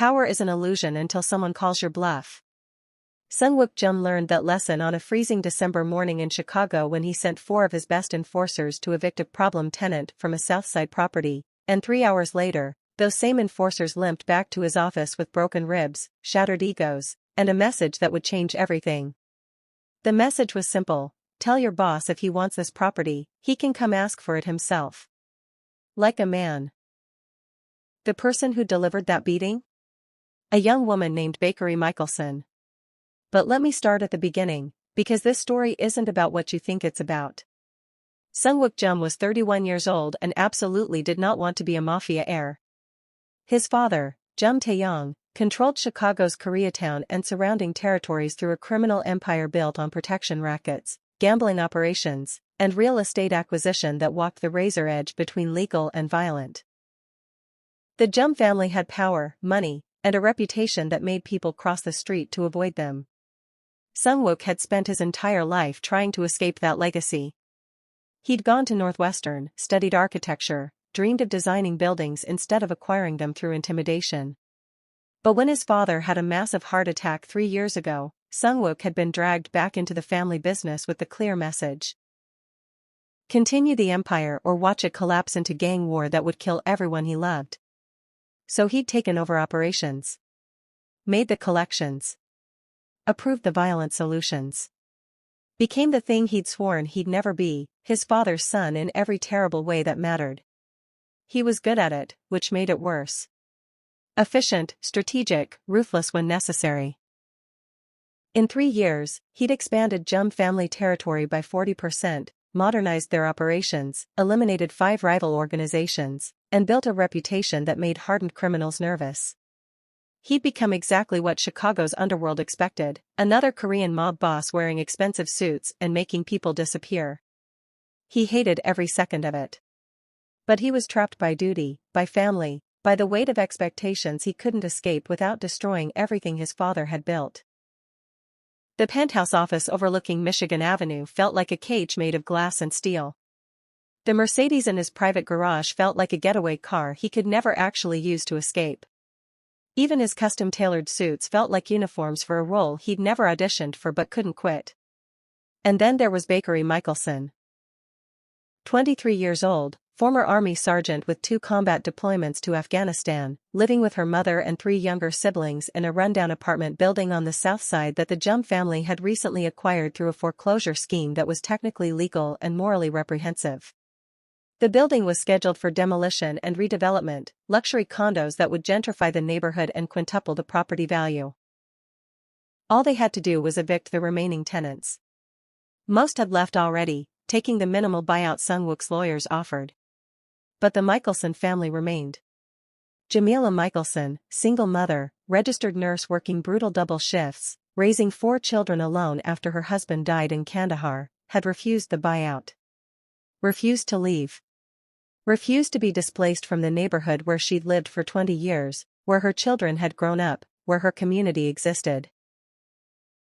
Power is an illusion until someone calls your bluff. Sungwook Jum learned that lesson on a freezing December morning in Chicago when he sent 4 of his best enforcers to evict a problem tenant from a Southside property, and 3 hours later, those same enforcers limped back to his office with broken ribs, shattered egos, and a message that would change everything. The message was simple: tell your boss if he wants this property, he can come ask for it himself. Like a man. The person who delivered that beating? A young woman named Bakery Michelson. But let me start at the beginning, because this story isn't about what you think it's about. Sungwook Jum was 31 years old and absolutely did not want to be a Mafia Heir. His father, Jum Taeyong, controlled Chicago's Koreatown and surrounding territories through a criminal empire built on protection rackets, gambling operations, and real estate acquisition that walked the razor edge between legal and violent. The Jum family had power, money, and a reputation that made people cross the street to avoid them. Sungwook had spent his entire life trying to escape that legacy. He'd gone to Northwestern, studied architecture, dreamed of designing buildings instead of acquiring them through intimidation. But when his father had a massive heart attack 3 years ago, Sungwook had been dragged back into the family business with the clear message: continue the empire or watch it collapse into gang war that would kill everyone he loved. So he'd taken over operations, made the collections, approved the violent solutions, became the thing he'd sworn he'd never be, his father's son in every terrible way that mattered. He was good at it, which made it worse. Efficient, strategic, ruthless when necessary. In 3 years, he'd expanded Jum family territory by 40%, modernized their operations, eliminated 5 rival organizations, and built a reputation that made hardened criminals nervous. He'd become exactly what Chicago's underworld expected: another Korean mob boss wearing expensive suits and making people disappear. He hated every second of it. But he was trapped by duty, by family, by the weight of expectations he couldn't escape without destroying everything his father had built. The penthouse office overlooking Michigan Avenue felt like a cage made of glass and steel. The Mercedes in his private garage felt like a getaway car he could never actually use to escape. Even his custom-tailored suits felt like uniforms for a role he'd never auditioned for but couldn't quit. And then there was Bakery Michelson. 23 years old, former Army sergeant with 2 combat deployments to Afghanistan, living with her mother and 3 younger siblings in a rundown apartment building on the south side that the Jum family had recently acquired through a foreclosure scheme that was technically legal and morally reprehensible. The building was scheduled for demolition and redevelopment, luxury condos that would gentrify the neighborhood and quintuple the property value. All they had to do was evict the remaining tenants. Most had left already, taking the minimal buyout Sungwook's lawyers offered. But the Michelson family remained. Jamila Michelson, single mother, registered nurse working brutal double shifts, raising 4 children alone after her husband died in Kandahar, had refused the buyout. Refused to leave. Refused to be displaced from the neighborhood where she'd lived for 20 years, where her children had grown up, where her community existed.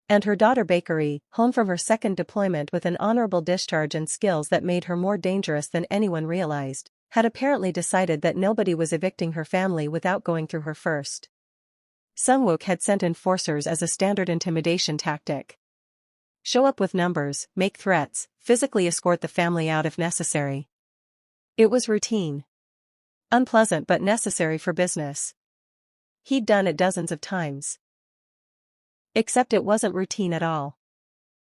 And her daughter Bakery, home from her second deployment with an honorable discharge and skills that made her more dangerous than anyone realized, had apparently decided that nobody was evicting her family without going through her first. Sungwook had sent enforcers as a standard intimidation tactic. Show up with numbers, make threats, physically escort the family out if necessary. It was routine. Unpleasant but necessary for business. He'd done it dozens of times. Except it wasn't routine at all.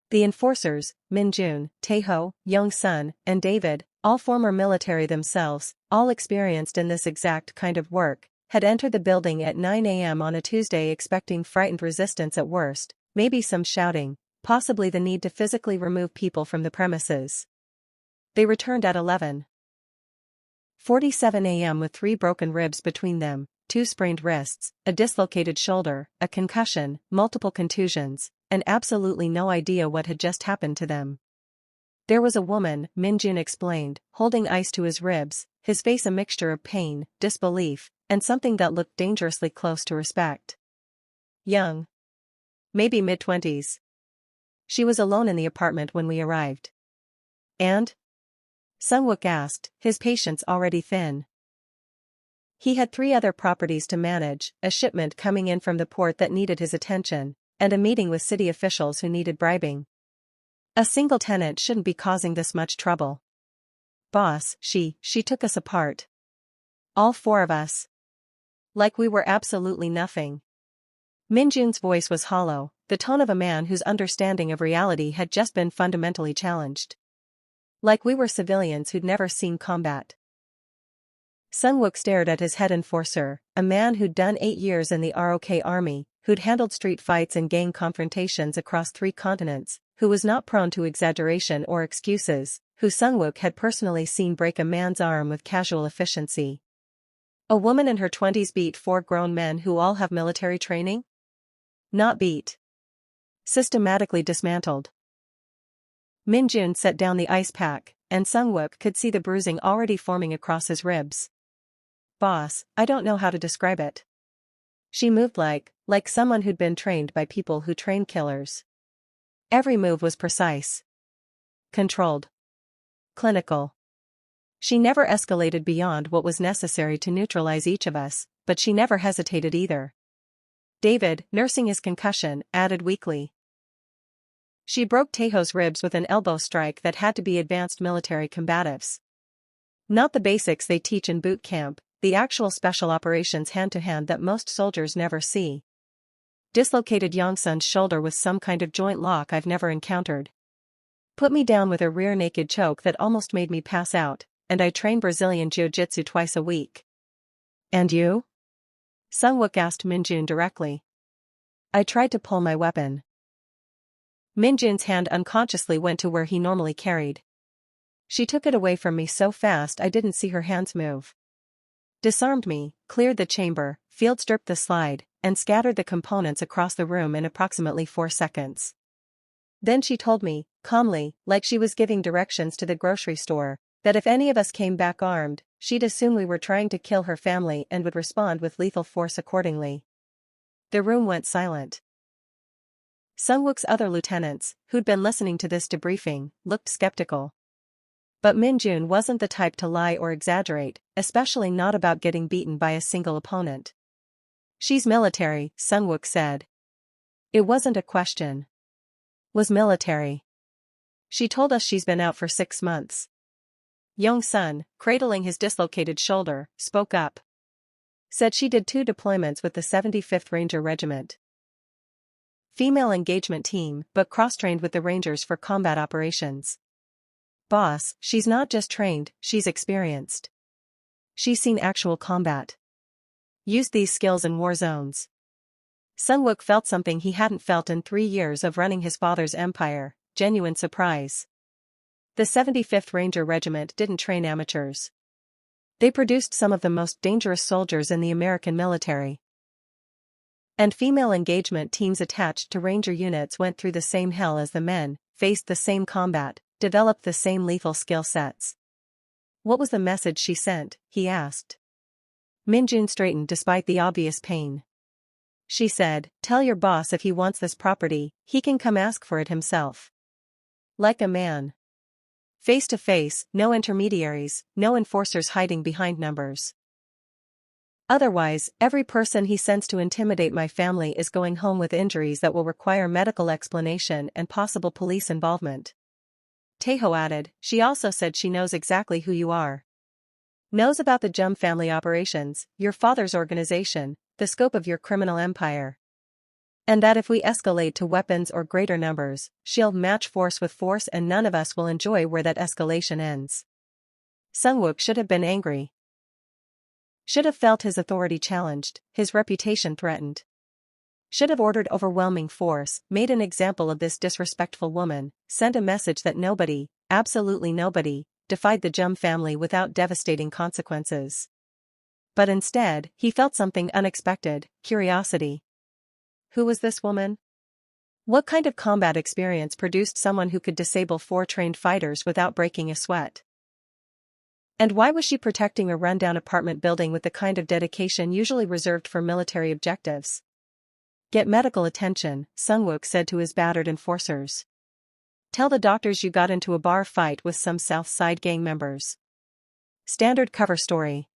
The enforcers, Minjun, Taeho, Young-sun, and David, all former military themselves, all experienced in this exact kind of work, had entered the building at 9 a.m. on a Tuesday expecting frightened resistance at worst, maybe some shouting, possibly the need to physically remove people from the premises. They returned at 11:47 a.m. with 3 broken ribs between them, 2 sprained wrists, a dislocated shoulder, a concussion, multiple contusions, and absolutely no idea what had just happened to them. There was a woman, Minjun explained, holding ice to his ribs, his face a mixture of pain, disbelief, and something that looked dangerously close to respect. Young. Maybe mid-20s. She was alone in the apartment when we arrived. And? Sungwook asked, his patience already thin. He had 3 other properties to manage, a shipment coming in from the port that needed his attention, and a meeting with city officials who needed bribing. A single tenant shouldn't be causing this much trouble. Boss, she took us apart. All 4 of us. Like we were absolutely nothing. Minjun's voice was hollow, the tone of a man whose understanding of reality had just been fundamentally challenged. Like we were civilians who'd never seen combat. Sungwook stared at his head enforcer, a man who'd done 8 years in the ROK army, who'd handled street fights and gang confrontations across 3 continents, who was not prone to exaggeration or excuses, who Sungwook had personally seen break a man's arm with casual efficiency. A woman in her 20s beat 4 grown men who all have military training? Not beat. Systematically dismantled. Minjun set down the ice pack, and Sungwook could see the bruising already forming across his ribs. Boss, I don't know how to describe it. She moved like someone who'd been trained by people who train killers. Every move was precise. Controlled. Clinical. She never escalated beyond what was necessary to neutralize each of us, but she never hesitated either. David, nursing his concussion, added weakly. She broke Taeho's ribs with an elbow strike that had to be advanced military combatives. Not the basics they teach in boot camp, the actual special operations hand-to-hand that most soldiers never see. Dislocated Yongsun's shoulder with some kind of joint lock I've never encountered. Put me down with a rear naked choke that almost made me pass out, and I train Brazilian Jiu-Jitsu twice a week. And you? Sungwook asked Minjun directly. I tried to pull my weapon. Minjun's hand unconsciously went to where he normally carried. She took it away from me so fast I didn't see her hands move. Disarmed me, cleared the chamber, field stripped the slide, and scattered the components across the room in approximately 4 seconds. Then she told me, calmly, like she was giving directions to the grocery store, that if any of us came back armed, she'd assume we were trying to kill her family and would respond with lethal force accordingly. The room went silent. Sungwook's other lieutenants, who'd been listening to this debriefing, looked skeptical. But Minjun wasn't the type to lie or exaggerate, especially not about getting beaten by a single opponent. She's military, Sungwook said. It wasn't a question. Was military. She told us she's been out for 6 months. Yongsun, cradling his dislocated shoulder, spoke up. Said she did 2 deployments with the 75th Ranger Regiment. Female engagement team, but cross-trained with the Rangers for combat operations. Boss, she's not just trained, she's experienced. She's seen actual combat. Used these skills in war zones. Sungwook felt something he hadn't felt in 3 years of running his father's empire, genuine surprise. The 75th Ranger Regiment didn't train amateurs. They produced some of the most dangerous soldiers in the American military. And female engagement teams attached to Ranger units went through the same hell as the men, faced the same combat, developed the same lethal skill sets. What was the message she sent, he asked. Minjun straightened despite the obvious pain. She said, tell your boss if he wants this property, he can come ask for it himself. Like a man. Face to face, no intermediaries, no enforcers hiding behind numbers. Otherwise, every person he sends to intimidate my family is going home with injuries that will require medical explanation and possible police involvement. Taeho added, she also said she knows exactly who you are. Knows about the Jum family operations, your father's organization, the scope of your criminal empire. And that if we escalate to weapons or greater numbers, she'll match force with force and none of us will enjoy where that escalation ends. Sungwook should have been angry. Should have felt his authority challenged, his reputation threatened. Should have ordered overwhelming force, made an example of this disrespectful woman, sent a message that nobody, absolutely nobody, defied the Jum family without devastating consequences. But instead, he felt something unexpected, curiosity. Who was this woman? What kind of combat experience produced someone who could disable 4 trained fighters without breaking a sweat? And why was she protecting a rundown apartment building with the kind of dedication usually reserved for military objectives? Get medical attention, Sungwook said to his battered enforcers. Tell the doctors you got into a bar fight with some South Side gang members. Standard cover story.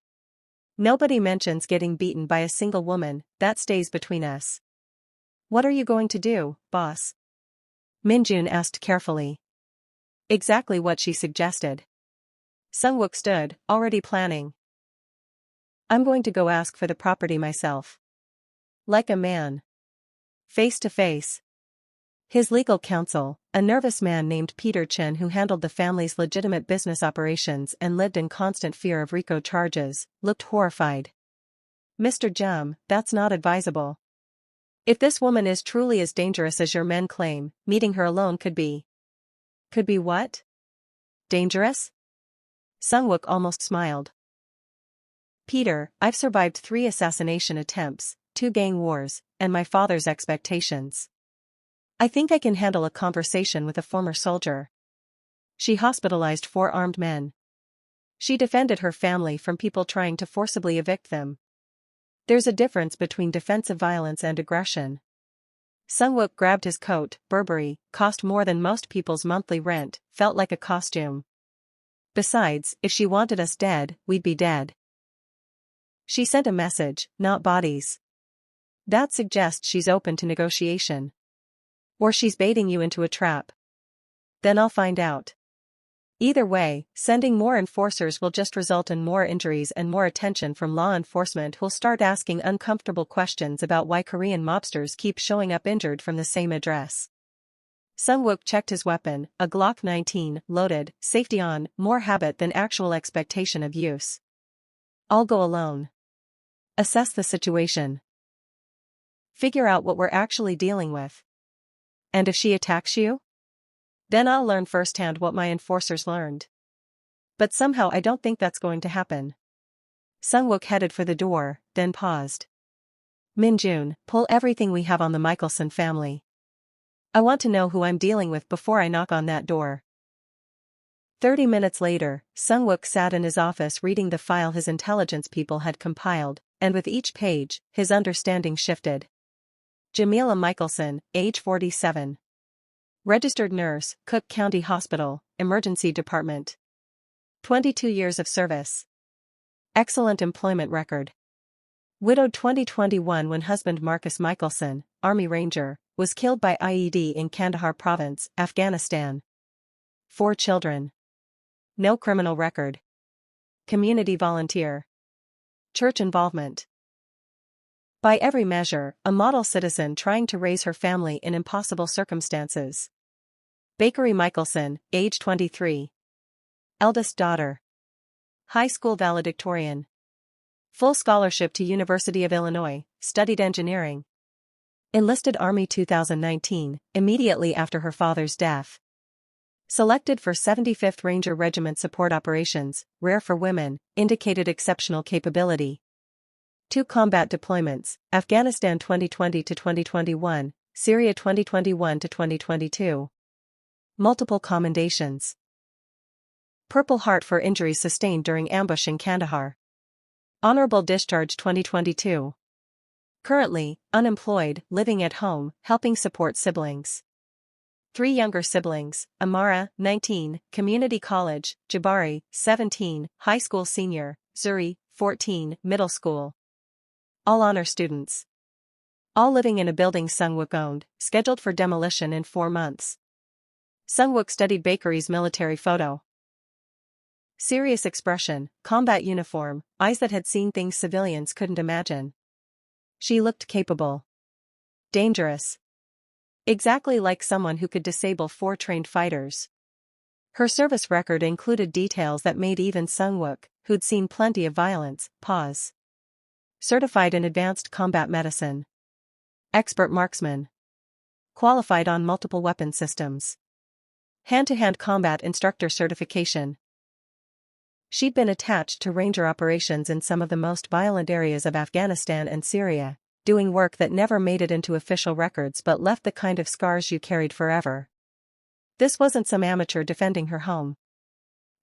Nobody mentions getting beaten by a single woman, that stays between us. What are you going to do, boss? Minjun asked carefully. Exactly what she suggested. Sungwook stood, already planning. I'm going to go ask for the property myself. Like a man. Face to face. His legal counsel, a nervous man named Peter Chen who handled the family's legitimate business operations and lived in constant fear of RICO charges, looked horrified. Mr. Jum, that's not advisable. If this woman is truly as dangerous as your men claim, meeting her alone could be. Could be what? Dangerous? Sungwook almost smiled. Peter, I've survived 3 assassination attempts, 2 gang wars, and my father's expectations. I think I can handle a conversation with a former soldier. She hospitalized 4 armed men. She defended her family from people trying to forcibly evict them. There's a difference between defensive violence and aggression. Sungwook grabbed his coat. Burberry, cost more than most people's monthly rent, felt like a costume. Besides, if she wanted us dead, we'd be dead. She sent a message, not bodies. That suggests she's open to negotiation. Or she's baiting you into a trap. Then I'll find out. Either way, sending more enforcers will just result in more injuries and more attention from law enforcement who'll start asking uncomfortable questions about why Korean mobsters keep showing up injured from the same address. Sungwook checked his weapon, a Glock 19, loaded, safety on, more habit than actual expectation of use. I'll go alone. Assess the situation. Figure out what we're actually dealing with. And if she attacks you? Then I'll learn firsthand what my enforcers learned. But somehow I don't think that's going to happen. Sungwook headed for the door, then paused. Minjun, pull everything we have on the Michelson family. I want to know who I'm dealing with before I knock on that door. 30 minutes later, Sungwook sat in his office reading the file his intelligence people had compiled, and with each page, his understanding shifted. Jamila Michelson, age 47. Registered nurse, Cook County Hospital, Emergency Department. 22 years of service. Excellent employment record. Widowed 2021 when husband Marcus Michelson, Army Ranger, was killed by IED in Kandahar Province, Afghanistan. 4 children. No criminal record. Community volunteer. Church involvement. By every measure, a model citizen trying to raise her family in impossible circumstances. Bakery Michelson, age 23. Eldest daughter. High school valedictorian. Full scholarship to University of Illinois, studied engineering. Enlisted Army 2019, immediately after her father's death. Selected for 75th Ranger Regiment support operations, rare for women, indicated exceptional capability. 2 combat deployments, Afghanistan 2020 to 2021, Syria 2021 to 2022. Multiple commendations. Purple Heart for injuries sustained during ambush in Kandahar. Honorable Discharge 2022. Currently, unemployed, living at home, helping support siblings. 3 younger siblings, Amara, 19, community college, Jabari, 17, high school senior, Zuri, 14, middle school. All honor students. All living in a building Sungwook owned, scheduled for demolition in 4 months. Sungwook studied Bakery's military photo. Serious expression, combat uniform, eyes that had seen things civilians couldn't imagine. She looked capable. Dangerous. Exactly like someone who could disable 4 trained fighters. Her service record included details that made even Sungwook, who'd seen plenty of violence, pause. Certified in advanced combat medicine. Expert marksman. Qualified on multiple weapon systems. Hand-to-hand combat instructor certification. She'd been attached to Ranger operations in some of the most violent areas of Afghanistan and Syria, doing work that never made it into official records but left the kind of scars you carried forever. This wasn't some amateur defending her home.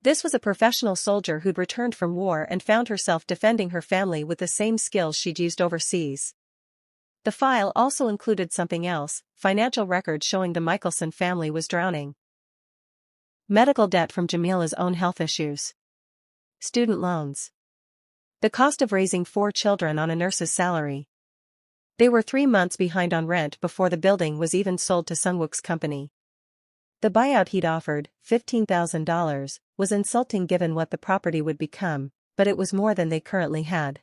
This was a professional soldier who'd returned from war and found herself defending her family with the same skills she'd used overseas. The file also included something else, financial records showing the Michelson family was drowning. Medical debt from Jamila's own health issues. Student loans. The cost of raising 4 children on a nurse's salary. They were 3 months behind on rent before the building was even sold to Sungwook's company. The buyout he'd offered, $15,000, was insulting given what the property would become, but it was more than they currently had.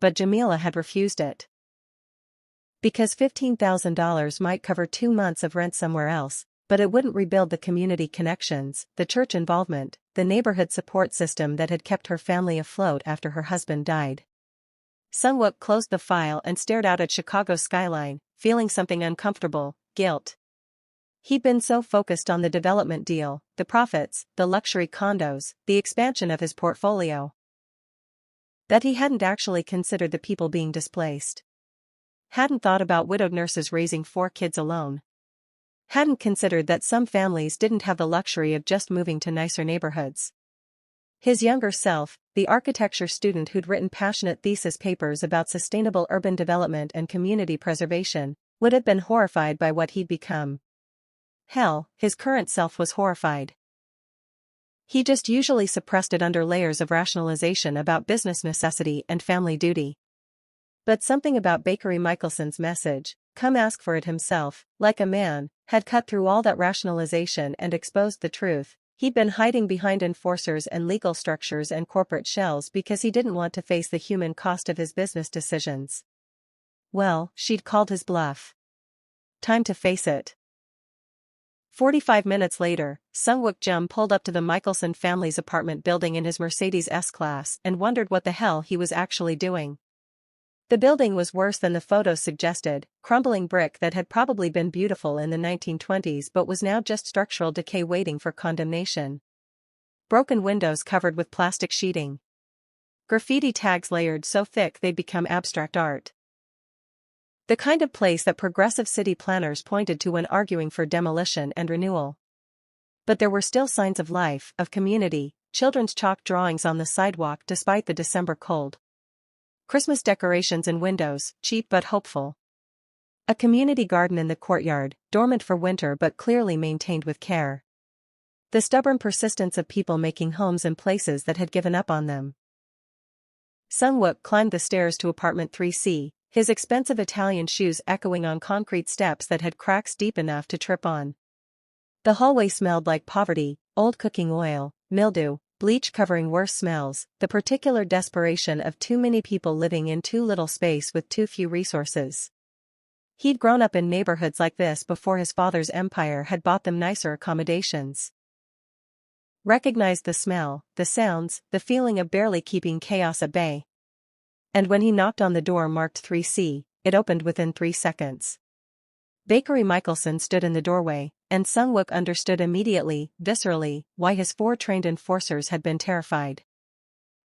But Jamila had refused it. Because $15,000 might cover 2 months of rent somewhere else, but it wouldn't rebuild the community connections, the church involvement, the neighborhood support system that had kept her family afloat after her husband died. Sungwook closed the file and stared out at Chicago's skyline, feeling something uncomfortable, guilt. He'd been so focused on the development deal, the profits, the luxury condos, the expansion of his portfolio, that he hadn't actually considered the people being displaced. Hadn't thought about widowed nurses raising 4 kids alone. Hadn't considered that some families didn't have the luxury of just moving to nicer neighborhoods. His younger self, the architecture student who'd written passionate thesis papers about sustainable urban development and community preservation, would have been horrified by what he'd become. Hell, his current self was horrified. He just usually suppressed it under layers of rationalization about business necessity and family duty. But something about Bakery Michelson's message, "Come ask for it himself, like a man," had cut through all that rationalization and exposed the truth. He'd been hiding behind enforcers and legal structures and corporate shells because he didn't want to face the human cost of his business decisions. Well, she'd called his bluff. Time to face it. 45 minutes later, Sungwook Jum pulled up to the Michelson family's apartment building in his Mercedes S-Class and wondered what the hell he was actually doing. The building was worse than the photos suggested, crumbling brick that had probably been beautiful in the 1920s but was now just structural decay waiting for condemnation. Broken windows covered with plastic sheeting. Graffiti tags layered so thick they'd become abstract art. The kind of place that progressive city planners pointed to when arguing for demolition and renewal. But there were still signs of life, of community, children's chalk drawings on the sidewalk despite the December cold. Christmas decorations in windows, cheap but hopeful. A community garden in the courtyard, dormant for winter but clearly maintained with care. The stubborn persistence of people making homes in places that had given up on them. Sungwook climbed the stairs to apartment 3C, his expensive Italian shoes echoing on concrete steps that had cracks deep enough to trip on. The hallway smelled like poverty, old cooking oil, mildew, bleach covering worse smells, the particular desperation of too many people living in too little space with too few resources. He'd grown up in neighborhoods like this before his father's empire had bought them nicer accommodations. Recognized the smell, the sounds, the feeling of barely keeping chaos at bay. And when he knocked on the door marked 3C, it opened within 3 seconds. Bakery Michelson stood in the doorway, and Sungwook understood immediately, viscerally, why his 4 trained enforcers had been terrified.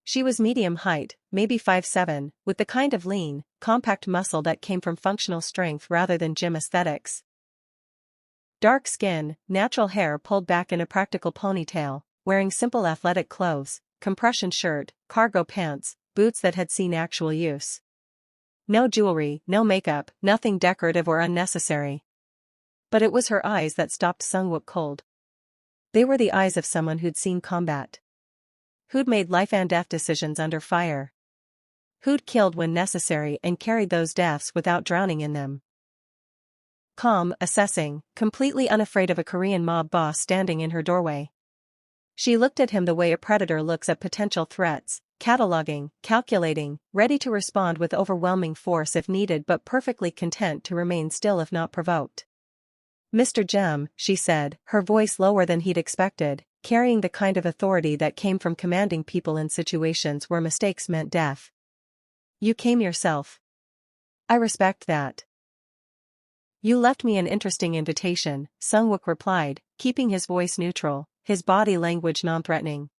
She was medium height, maybe 5'7", with the kind of lean, compact muscle that came from functional strength rather than gym aesthetics. Dark skin, natural hair pulled back in a practical ponytail, wearing simple athletic clothes, compression shirt, cargo pants, boots that had seen actual use. No jewelry, no makeup, nothing decorative or unnecessary. But it was her eyes that stopped Sungwook cold. They were the eyes of someone who'd seen combat. Who'd made life and death decisions under fire. Who'd killed when necessary and carried those deaths without drowning in them. Calm, assessing, completely unafraid of a Korean mob boss standing in her doorway. She looked at him the way a predator looks at potential threats, cataloging, calculating, ready to respond with overwhelming force if needed but perfectly content to remain still if not provoked. "Mr. Jum," she said, her voice lower than he'd expected, carrying the kind of authority that came from commanding people in situations where mistakes meant death. "You came yourself. I respect that." "You left me an interesting invitation," Sungwook replied, keeping his voice neutral, his body language non-threatening.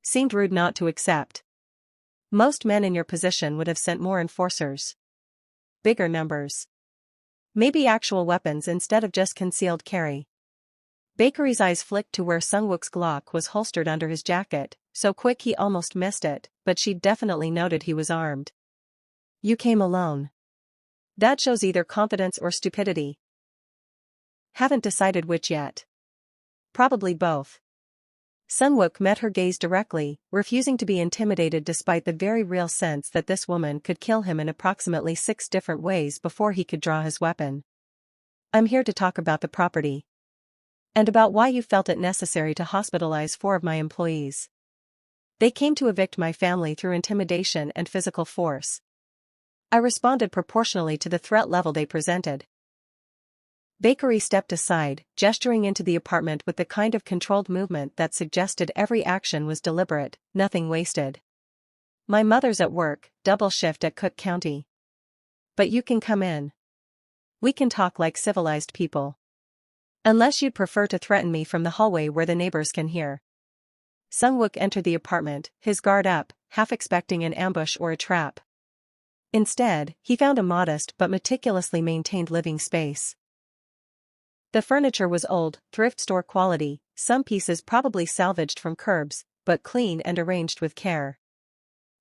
"Seemed rude not to accept. Most men in your position would have sent more enforcers. Bigger numbers. Maybe actual weapons instead of just concealed carry." Bakery's eyes flicked to where Sungwook's Glock was holstered under his jacket, so quick he almost missed it, but she'd definitely noted he was armed. "You came alone. That shows either confidence or stupidity." "Haven't decided which yet. Probably both." Sungwook met her gaze directly, refusing to be intimidated despite the very real sense that this woman could kill him in approximately 6 different ways before he could draw his weapon. I'm here to talk about the property. And about why you felt it necessary to hospitalize 4 of my employees. They came to evict my family through intimidation and physical force. I responded proportionally to the threat level they presented. Bakery stepped aside, gesturing into the apartment with the kind of controlled movement that suggested every action was deliberate, nothing wasted. My mother's at work, double shift at Cook County. But you can come in. We can talk like civilized people. Unless you'd prefer to threaten me from the hallway where the neighbors can hear. Sungwook entered the apartment, his guard up, half expecting an ambush or a trap. Instead, he found a modest but meticulously maintained living space. The furniture was old, thrift store quality, some pieces probably salvaged from curbs, but clean and arranged with care.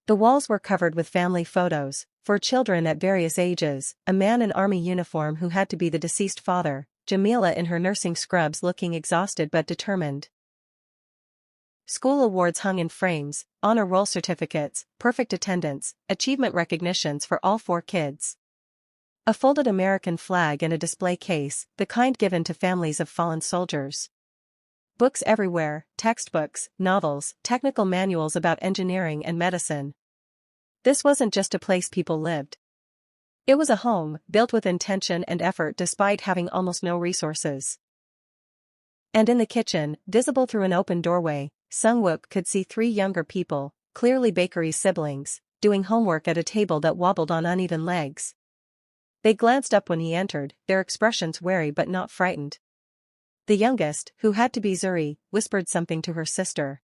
The walls were covered with family photos, for children at various ages, a man in army uniform who had to be the deceased father, Jamila in her nursing scrubs looking exhausted but determined. School awards hung in frames, honor roll certificates, perfect attendance, achievement recognitions for all 4 kids. A folded American flag in a display case, the kind given to families of fallen soldiers. Books everywhere, textbooks, novels, technical manuals about engineering and medicine. This wasn't just a place people lived. It was a home, built with intention and effort despite having almost no resources. And in the kitchen, visible through an open doorway, Sungwook could see 3 younger people, clearly Bakery's siblings, doing homework at a table that wobbled on uneven legs. They glanced up when he entered, their expressions wary but not frightened. The youngest, who had to be Zuri, whispered something to her sister.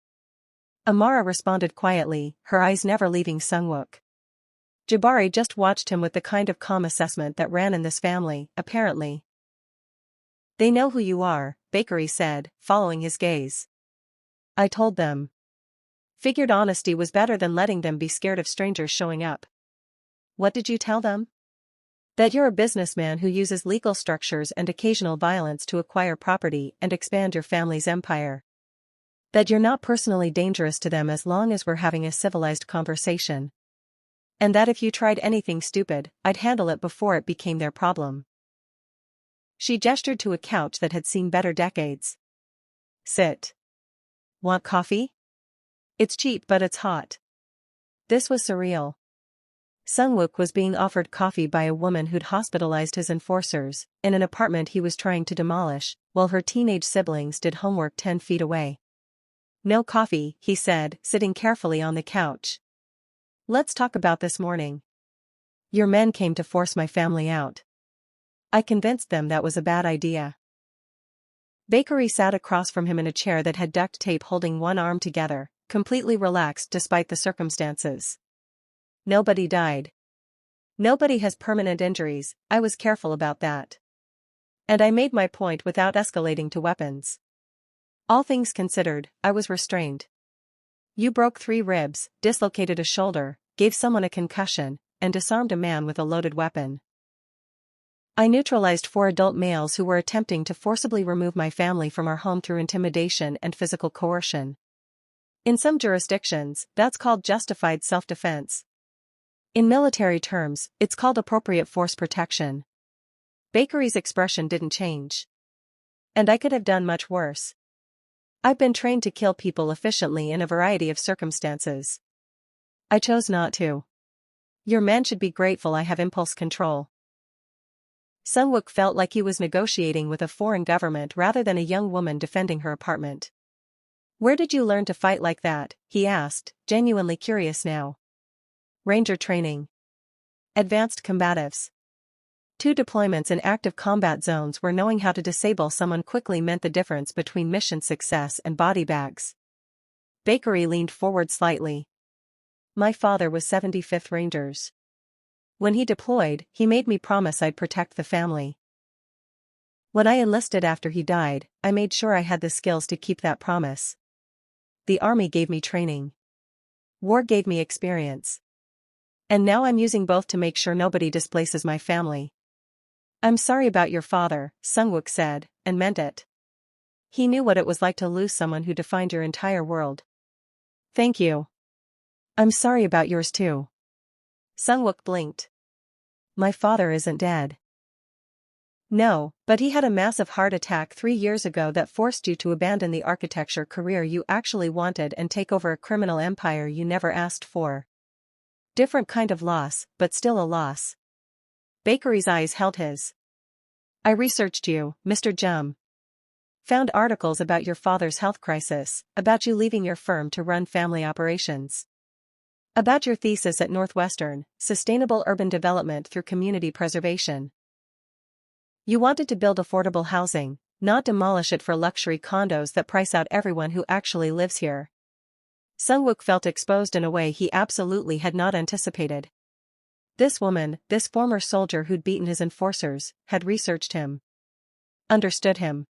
Amara responded quietly, her eyes never leaving Sungwook. Jabari just watched him with the kind of calm assessment that ran in this family, apparently. They know who you are, Bakery said, following his gaze. I told them. Figured honesty was better than letting them be scared of strangers showing up. What did you tell them? That you're a businessman who uses legal structures and occasional violence to acquire property and expand your family's empire. That you're not personally dangerous to them as long as we're having a civilized conversation. And that if you tried anything stupid, I'd handle it before it became their problem. She gestured to a couch that had seen better decades. Sit. Want coffee? It's cheap but it's hot. This was surreal. Sungwook was being offered coffee by a woman who'd hospitalized his enforcers, in an apartment he was trying to demolish, while her teenage siblings did homework 10 feet away. No coffee, he said, sitting carefully on the couch. Let's talk about this morning. Your men came to force my family out. I convinced them that was a bad idea. Bakery sat across from him in a chair that had duct tape holding one arm together, completely relaxed despite the circumstances. Nobody died. Nobody has permanent injuries, I was careful about that. And I made my point without escalating to weapons. All things considered, I was restrained. You broke 3 ribs, dislocated a shoulder, gave someone a concussion, and disarmed a man with a loaded weapon. I neutralized 4 adult males who were attempting to forcibly remove my family from our home through intimidation and physical coercion. In some jurisdictions, that's called justified self-defense. In military terms, it's called appropriate force protection. Bakery's expression didn't change. And I could have done much worse. I've been trained to kill people efficiently in a variety of circumstances. I chose not to. Your men should be grateful I have impulse control. Sungwook felt like he was negotiating with a foreign government rather than a young woman defending her apartment. Where did you learn to fight like that? He asked, genuinely curious now. Ranger training. Advanced combatives. 2 deployments in active combat zones where knowing how to disable someone quickly meant the difference between mission success and body bags. Bakery leaned forward slightly. My father was 75th Rangers. When he deployed, he made me promise I'd protect the family. When I enlisted after he died, I made sure I had the skills to keep that promise. The army gave me training. War gave me experience. And now I'm using both to make sure nobody displaces my family. I'm sorry about your father, Sungwook said, and meant it. He knew what it was like to lose someone who defined your entire world. Thank you. I'm sorry about yours too. Sungwook blinked. My father isn't dead. No, but he had a massive heart attack 3 years ago that forced you to abandon the architecture career you actually wanted and take over a criminal empire you never asked for. Different kind of loss, but still a loss. Bakery's eyes held his. I researched you, Mr. Jum. Found articles about your father's health crisis, about you leaving your firm to run family operations. About your thesis at Northwestern, Sustainable Urban Development through Community Preservation. You wanted to build affordable housing, not demolish it for luxury condos that price out everyone who actually lives here. Sungwook felt exposed in a way he absolutely had not anticipated. This woman, this former soldier who'd beaten his enforcers, had researched him. Understood him.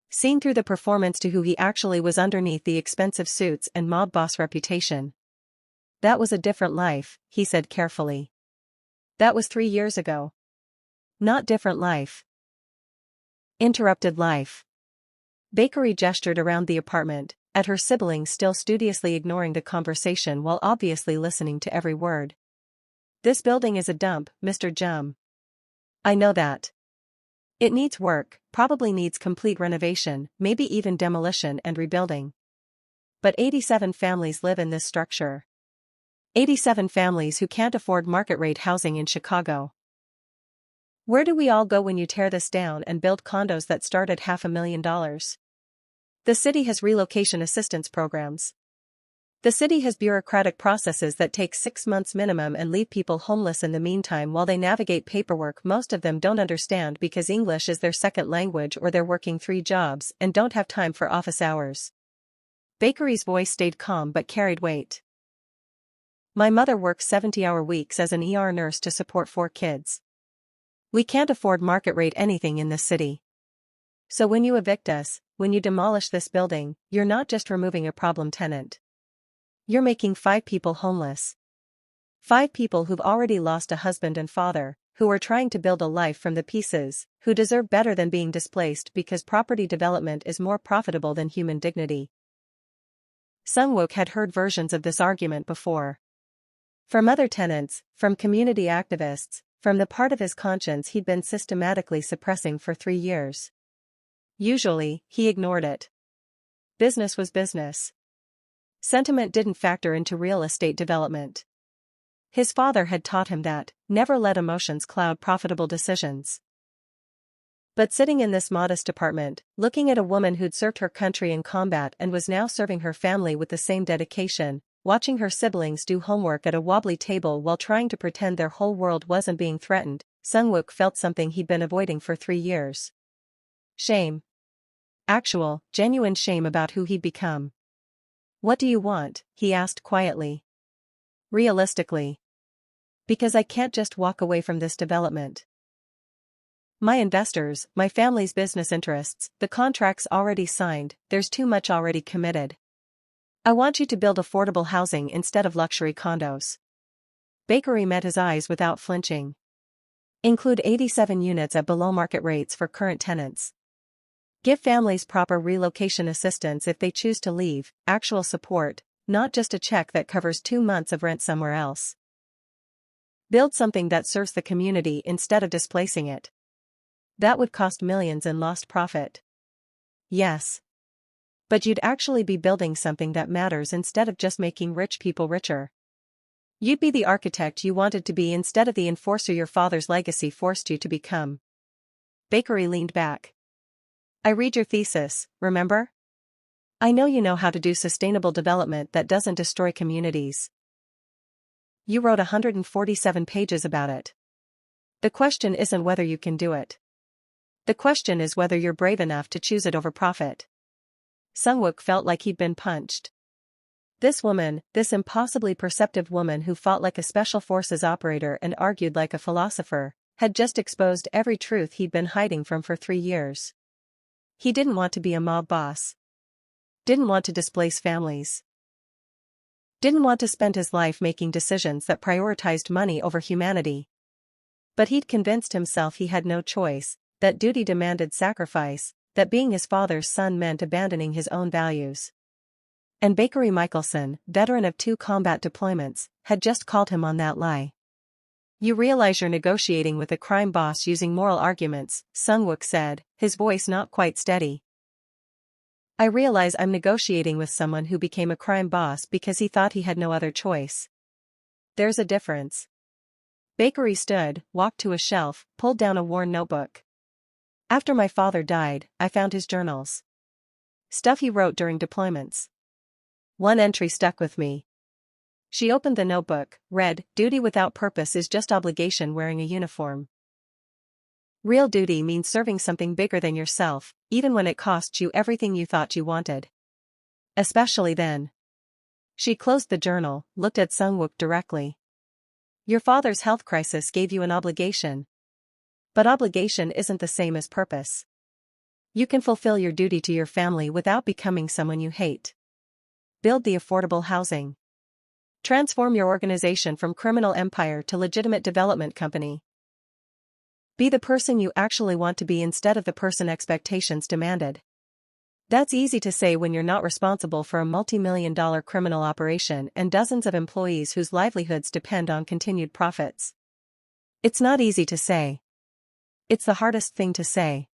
Seen through the performance to who he actually was underneath the expensive suits and mob boss reputation. That was a different life, he said carefully. That was 3 years ago. Not different life. Interrupted life. Bakery gestured around the apartment, at her siblings still studiously ignoring the conversation while obviously listening to every word. This building is a dump, Mr. Jum. I know that. It needs work, probably needs complete renovation, maybe even demolition and rebuilding. But 87 families live in this structure. 87 families who can't afford market-rate housing in Chicago. Where do we all go when you tear this down and build condos that start at $500,000? The city has relocation assistance programs. The city has bureaucratic processes that take 6 months minimum and leave people homeless in the meantime while they navigate paperwork most of them don't understand because English is their second language or they're working 3 jobs and don't have time for office hours. Bakery's voice stayed calm but carried weight. My mother works 70-hour weeks as an ER nurse to support 4 kids. We can't afford market-rate anything in this city. So when you evict us, when you demolish this building, you're not just removing a problem tenant. You're making 5 people homeless. 5 people who've already lost a husband and father, who are trying to build a life from the pieces, who deserve better than being displaced because property development is more profitable than human dignity. Sungwook had heard versions of this argument before. From other tenants, from community activists, from the part of his conscience he'd been systematically suppressing for 3 years. Usually, he ignored it. Business was business. Sentiment didn't factor into real estate development. His father had taught him that, never let emotions cloud profitable decisions. But sitting in this modest apartment, looking at a woman who'd served her country in combat and was now serving her family with the same dedication, watching her siblings do homework at a wobbly table while trying to pretend their whole world wasn't being threatened, Sungwook felt something he'd been avoiding for 3 years. Shame. Actual, genuine shame about who he'd become. What do you want? He asked quietly. Realistically. Because I can't just walk away from this development. My investors, my family's business interests, the contracts already signed, there's too much already committed. I want you to build affordable housing instead of luxury condos. Bakery met his eyes without flinching. Include 87 units at below market rates for current tenants. Give families proper relocation assistance if they choose to leave, actual support, not just a check that covers 2 months of rent somewhere else. Build something that serves the community instead of displacing it. That would cost millions in lost profit. Yes. But you'd actually be building something that matters instead of just making rich people richer. You'd be the architect you wanted to be instead of the enforcer your father's legacy forced you to become. Bakery leaned back. I read your thesis, remember? I know you know how to do sustainable development that doesn't destroy communities. You wrote 147 pages about it. The question isn't whether you can do it. The question is whether you're brave enough to choose it over profit. Sungwook felt like he'd been punched. This woman, this impossibly perceptive woman who fought like a special forces operator and argued like a philosopher, had just exposed every truth he'd been hiding from for 3 years. He didn't want to be a mob boss. Didn't want to displace families. Didn't want to spend his life making decisions that prioritized money over humanity. But he'd convinced himself he had no choice, that duty demanded sacrifice, that being his father's son meant abandoning his own values. And Bakery Michelson, veteran of 2 combat deployments, had just called him on that lie. You realize you're negotiating with a crime boss using moral arguments, Sung-wook said, his voice not quite steady. I realize I'm negotiating with someone who became a crime boss because he thought he had no other choice. There's a difference. Bakery stood, walked to a shelf, pulled down a worn notebook. After my father died, I found his journals. Stuff he wrote during deployments. One entry stuck with me. She opened the notebook, read, "Duty without purpose is just obligation wearing a uniform. Real duty means serving something bigger than yourself, even when it costs you everything you thought you wanted. Especially then." She closed the journal, looked at Sung-wook directly. Your father's health crisis gave you an obligation. But obligation isn't the same as purpose. You can fulfill your duty to your family without becoming someone you hate. Build the affordable housing. Transform your organization from criminal empire to legitimate development company. Be the person you actually want to be instead of the person expectations demanded. That's easy to say when you're not responsible for a multi-million-dollar criminal operation and dozens of employees whose livelihoods depend on continued profits. It's not easy to say. It's the hardest thing to say.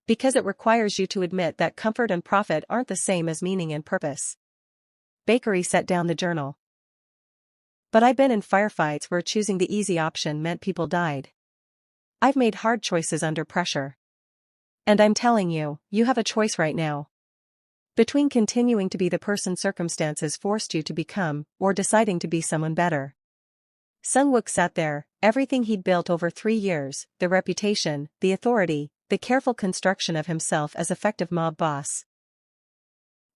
Because it requires you to admit that comfort and profit aren't the same as meaning and purpose. Bakery set down the journal. But I've been in firefights where choosing the easy option meant people died. I've made hard choices under pressure. And I'm telling you, you have a choice right now. Between continuing to be the person circumstances forced you to become, or deciding to be someone better. Sung-wook sat there, everything he'd built over 3 years, the reputation, the authority, the careful construction of himself as effective mob boss,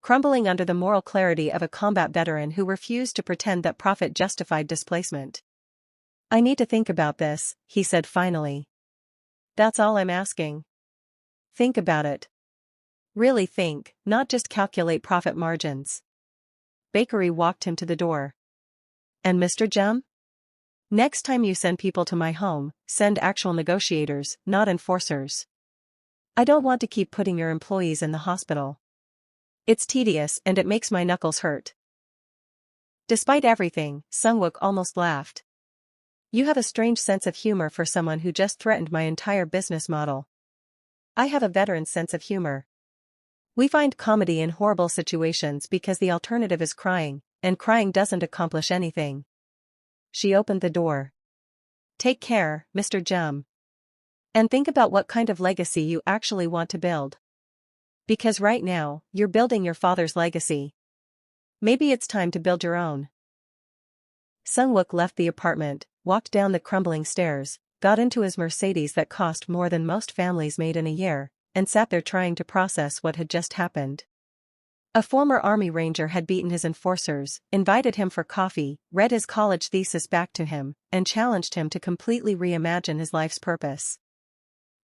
crumbling under the moral clarity of a combat veteran who refused to pretend that profit justified displacement. I need to think about this, he said finally. That's all I'm asking. Think about it. Really think, not just calculate profit margins. Bakery walked him to the door. And Mr. Jum? Next time you send people to my home, send actual negotiators, not enforcers. I don't want to keep putting your employees in the hospital. It's tedious and it makes my knuckles hurt. Despite everything, Sung-wook almost laughed. You have a strange sense of humor for someone who just threatened my entire business model. I have a veteran's sense of humor. We find comedy in horrible situations because the alternative is crying, and crying doesn't accomplish anything. She opened the door. Take care, Mr. Jum. And think about what kind of legacy you actually want to build. Because right now, you're building your father's legacy. Maybe it's time to build your own. Sung-wook left the apartment, walked down the crumbling stairs, got into his Mercedes that cost more than most families made in a year, and sat there trying to process what had just happened. A former Army Ranger had beaten his enforcers, invited him for coffee, read his college thesis back to him, and challenged him to completely reimagine his life's purpose.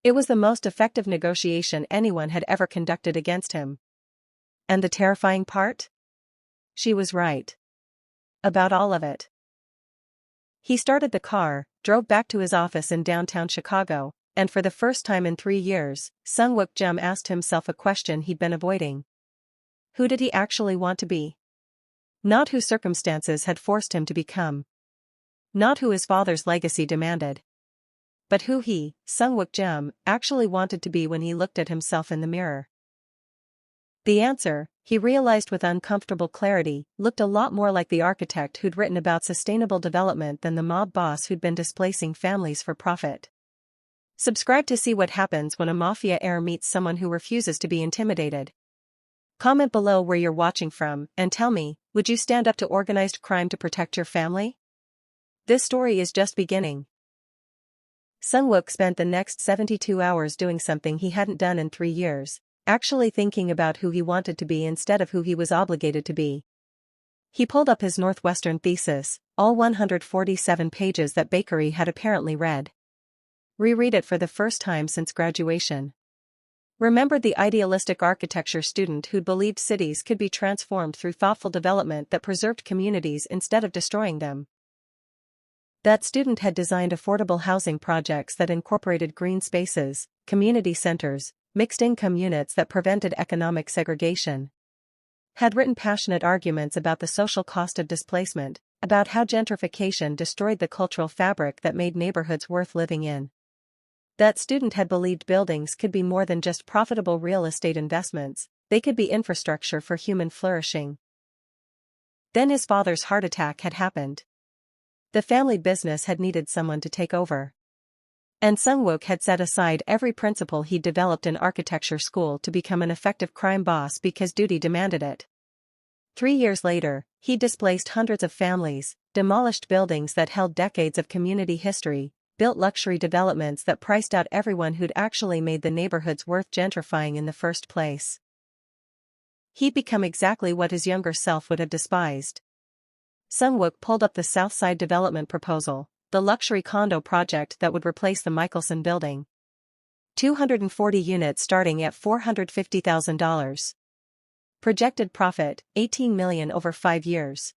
It was the most effective negotiation anyone had ever conducted against him. And the terrifying part? She was right. About all of it. He started the car, drove back to his office in downtown Chicago, and for the first time in 3 years, Sung-wook Jum asked himself a question he'd been avoiding. Who did he actually want to be? Not who circumstances had forced him to become. Not who his father's legacy demanded. But who he, Sung-wook Jum, actually wanted to be when he looked at himself in the mirror. The answer, he realized with uncomfortable clarity, looked a lot more like the architect who'd written about sustainable development than the mob boss who'd been displacing families for profit. Subscribe to see what happens when a Mafia Heir meets someone who refuses to be intimidated. Comment below where you're watching from, and tell me, would you stand up to organized crime to protect your family? This story is just beginning. Sung-wook spent the next 72 hours doing something he hadn't done in 3 years, actually thinking about who he wanted to be instead of who he was obligated to be. He pulled up his Northwestern thesis, all 147 pages that Bakery had apparently read. Reread it for the first time since graduation. Remembered the idealistic architecture student who'd believed cities could be transformed through thoughtful development that preserved communities instead of destroying them. That student had designed affordable housing projects that incorporated green spaces, community centers, mixed-income units that prevented economic segregation. Had written passionate arguments about the social cost of displacement, about how gentrification destroyed the cultural fabric that made neighborhoods worth living in. That student had believed buildings could be more than just profitable real estate investments, they could be infrastructure for human flourishing. Then his father's heart attack had happened. The family business had needed someone to take over. And Sung-wook had set aside every principle he'd developed in architecture school to become an effective crime boss because duty demanded it. 3 years later, he displaced hundreds of families, demolished buildings that held decades of community history, built luxury developments that priced out everyone who'd actually made the neighborhoods worth gentrifying in the first place. He'd become exactly what his younger self would have despised. Sung-wook pulled up the Southside development proposal, the luxury condo project that would replace the Michelson building. 240 units starting at $450,000. Projected profit, $18 million over 5 years.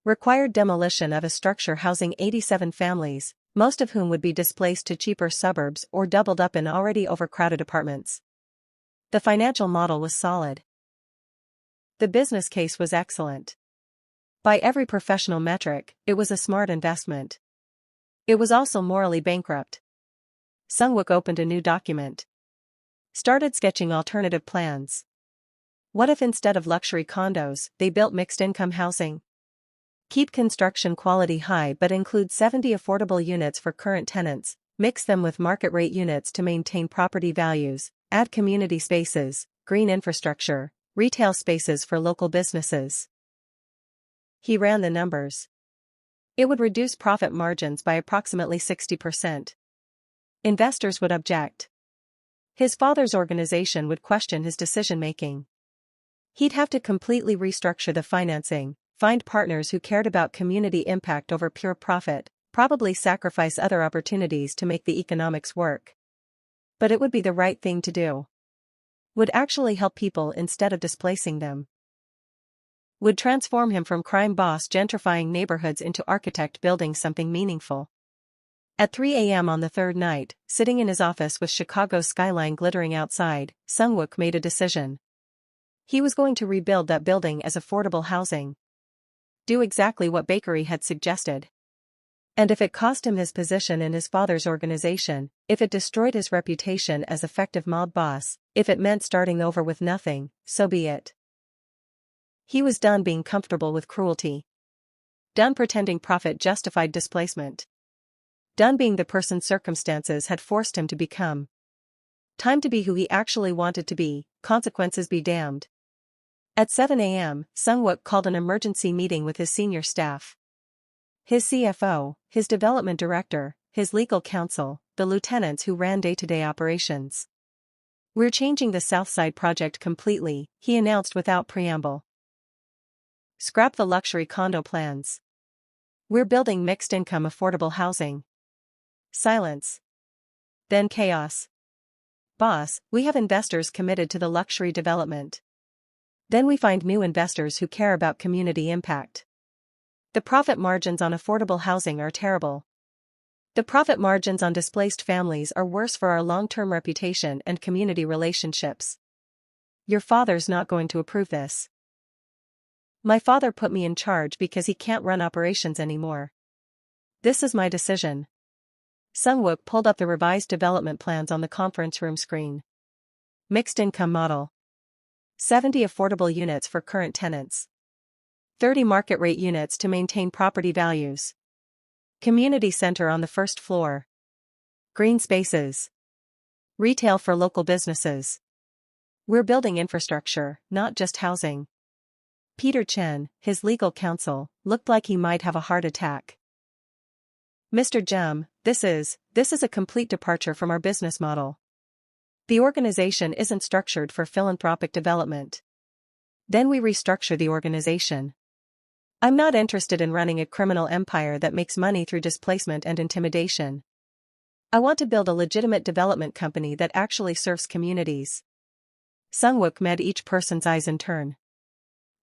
Required demolition of a structure housing 87 families, most of whom would be displaced to cheaper suburbs or doubled up in already overcrowded apartments. The financial model was solid. The business case was excellent. By every professional metric, it was a smart investment. It was also morally bankrupt. Sung-wook opened a new document. Started sketching alternative plans. What if instead of luxury condos, they built mixed-income housing? Keep construction quality high but include 70 affordable units for current tenants, mix them with market-rate units to maintain property values, add community spaces, green infrastructure, retail spaces for local businesses. He ran the numbers. It would reduce profit margins by approximately 60%. Investors would object. His father's organization would question his decision-making. He'd have to completely restructure the financing, find partners who cared about community impact over pure profit, probably sacrifice other opportunities to make the economics work. But it would be the right thing to do. Would actually help people instead of displacing them. Would transform him from crime boss gentrifying neighborhoods into architect building something meaningful. At 3 a.m. on the third night, sitting in his office with Chicago's skyline glittering outside, Sung-wook made a decision. He was going to rebuild that building as affordable housing. Do exactly what Bakery had suggested. And if it cost him his position in his father's organization, if it destroyed his reputation as effective mob boss, if it meant starting over with nothing, so be it. He was done being comfortable with cruelty. Done pretending profit justified displacement. Done being the person circumstances had forced him to become. Time to be who he actually wanted to be, consequences be damned. At 7 a.m., Sung-wook called an emergency meeting with his senior staff. His CFO, his development director, his legal counsel, the lieutenants who ran day-to-day operations. We're changing the Southside project completely, he announced without preamble. Scrap the luxury condo plans. We're building mixed-income affordable housing. Silence. Then chaos. Boss, we have investors committed to the luxury development. Then we find new investors who care about community impact. The profit margins on affordable housing are terrible. The profit margins on displaced families are worse for our long-term reputation and community relationships. Your father's not going to approve this. My father put me in charge because he can't run operations anymore. This is my decision. Sung-wook pulled up the revised development plans on the conference room screen. Mixed income model. 70 affordable units for current tenants. 30 market rate units to maintain property values. Community center on the first floor. Green spaces. Retail for local businesses. We're building infrastructure, not just housing. Peter Chen, his legal counsel, looked like he might have a heart attack. Mr. Jum, this is a complete departure from our business model. The organization isn't structured for philanthropic development. Then we restructure the organization. I'm not interested in running a criminal empire that makes money through displacement and intimidation. I want to build a legitimate development company that actually serves communities. Sung-wook met each person's eyes in turn.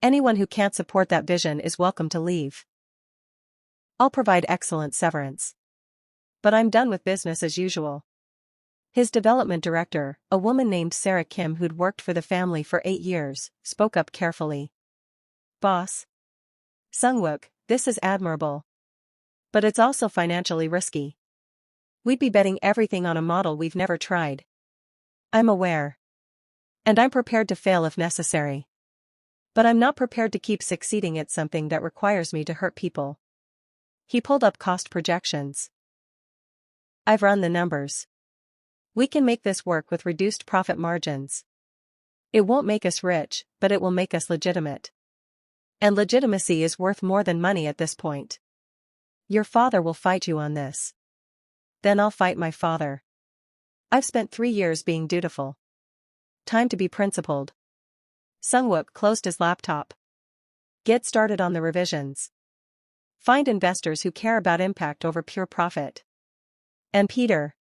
Anyone who can't support that vision is welcome to leave. I'll provide excellent severance. But I'm done with business as usual. His development director, a woman named Sarah Kim who'd worked for the family for 8 years, spoke up carefully. Boss Sungwook, this is admirable. But it's also financially risky. We'd be betting everything on a model we've never tried. I'm aware. And I'm prepared to fail if necessary. But I'm not prepared to keep succeeding at something that requires me to hurt people. He pulled up cost projections. I've run the numbers. We can make this work with reduced profit margins. It won't make us rich, but it will make us legitimate. And legitimacy is worth more than money at this point. Your father will fight you on this. Then I'll fight my father. I've spent 3 years being dutiful. Time to be principled. Sungwook closed his laptop. Get started on the revisions. Find investors who care about impact over pure profit. And Peter,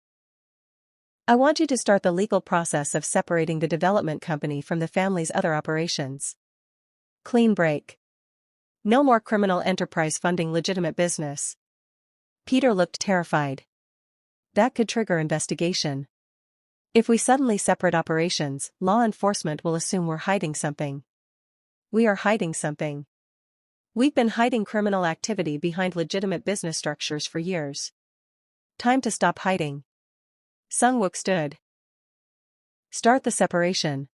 I want you to start the legal process of separating the development company from the family's other operations. Clean break. No more criminal enterprise funding legitimate business. Peter looked terrified. That could trigger investigation. If we suddenly separate operations, law enforcement will assume we're hiding something. We are hiding something. We've been hiding criminal activity behind legitimate business structures for years. Time to stop hiding. Sungwook stood. Start the separation.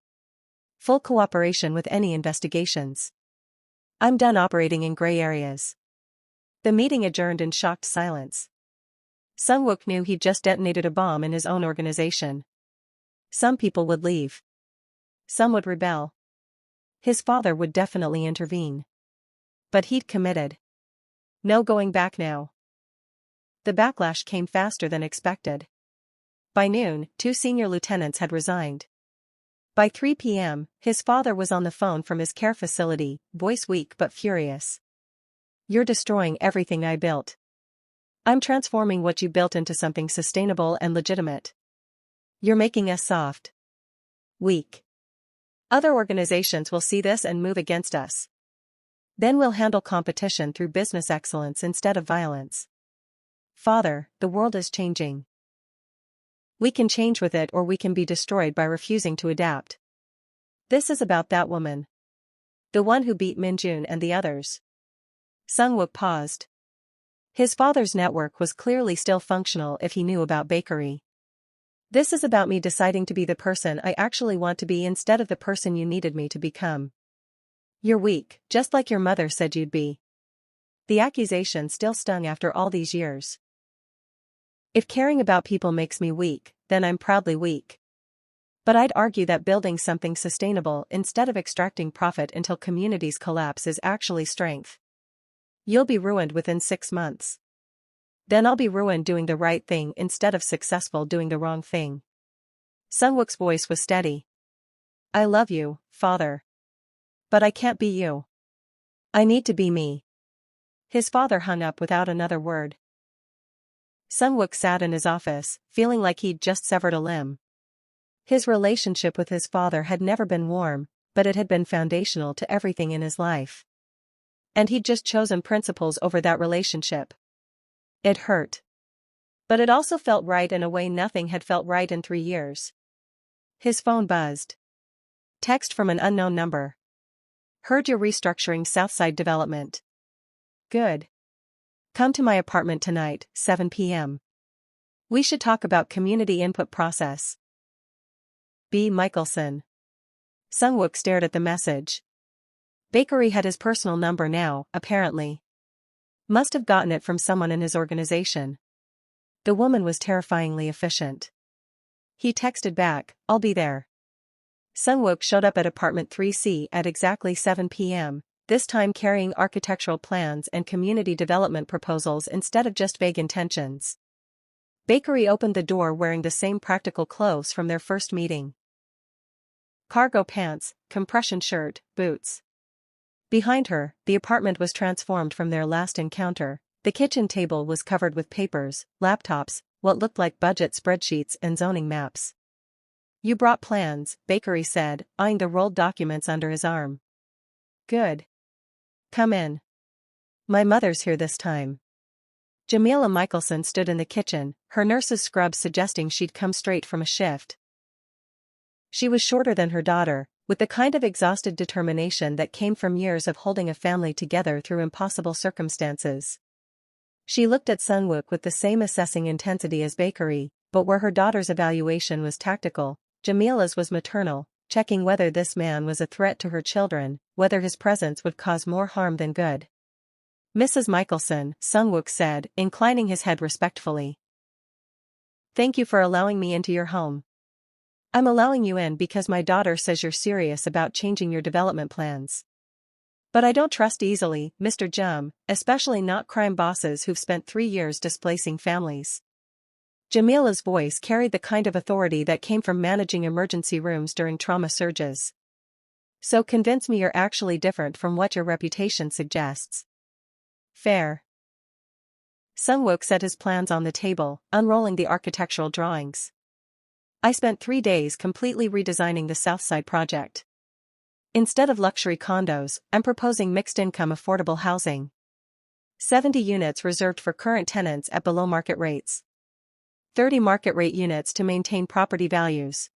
Full cooperation with any investigations. I'm done operating in gray areas. The meeting adjourned in shocked silence. Sungwook knew he'd just detonated a bomb in his own organization. Some people would leave. Some would rebel. His father would definitely intervene. But he'd committed. No going back now. The backlash came faster than expected. By noon, 2 senior lieutenants had resigned. By 3 p.m., his father was on the phone from his care facility, voice weak but furious. You're destroying everything I built. I'm transforming what you built into something sustainable and legitimate. You're making us soft. Weak. Other organizations will see this and move against us. Then we'll handle competition through business excellence instead of violence. Father, the world is changing. We can change with it or we can be destroyed by refusing to adapt. This is about that woman. The one who beat Minjun and the others. Sungwook paused. His father's network was clearly still functional if he knew about bakery. This is about me deciding to be the person I actually want to be instead of the person you needed me to become. You're weak, just like your mother said you'd be. The accusation still stung after all these years. If caring about people makes me weak, then I'm proudly weak. But I'd argue that building something sustainable instead of extracting profit until communities collapse is actually strength. You'll be ruined within 6 months. Then I'll be ruined doing the right thing instead of successful doing the wrong thing. Sungwook's voice was steady. I love you, father. But I can't be you. I need to be me. His father hung up without another word. Sungwook sat in his office, feeling like he'd just severed a limb. His relationship with his father had never been warm, but it had been foundational to everything in his life. And he'd just chosen principles over that relationship. It hurt. But it also felt right in a way nothing had felt right in 3 years. His phone buzzed. Text from an unknown number. Heard you're restructuring Southside Development. Good. Come to my apartment tonight, 7 p.m. We should talk about community input process. B. Michelson. Sungwook stared at the message. Bakery had his personal number now, apparently. Must have gotten it from someone in his organization. The woman was terrifyingly efficient. He texted back, I'll be there. Sungwook showed up at apartment 3C at exactly 7 p.m., this time carrying architectural plans and community development proposals instead of just vague intentions. Bakery opened the door wearing the same practical clothes from their first meeting. Cargo pants, compression shirt, boots. Behind her, the apartment was transformed from their last encounter. The kitchen table was covered with papers, laptops, what looked like budget spreadsheets and zoning maps. You brought plans, Bakery said, eyeing the rolled documents under his arm. Good. Come in. My mother's here this time. Jamila Michelson stood in the kitchen, her nurse's scrubs suggesting she'd come straight from a shift. She was shorter than her daughter, with the kind of exhausted determination that came from years of holding a family together through impossible circumstances. She looked at Sunwook with the same assessing intensity as Bakery, but where her daughter's evaluation was tactical, Jamila's was maternal, checking whether this man was a threat to her children, whether his presence would cause more harm than good. "Mrs. Michelson," Sunwook said, inclining his head respectfully. "Thank you for allowing me into your home. I'm allowing you in because my daughter says you're serious about changing your development plans. But I don't trust easily, Mr. Jum, especially not crime bosses who've spent 3 years displacing families." Jamila's voice carried the kind of authority that came from managing emergency rooms during trauma surges. "So convince me you're actually different from what your reputation suggests." "Fair." Sunwook set his plans on the table, unrolling the architectural drawings. "I spent 3 days completely redesigning the Southside project. Instead of luxury condos, I'm proposing mixed-income affordable housing. 70 units reserved for current tenants at below-market rates. 30 market-rate units to maintain property values.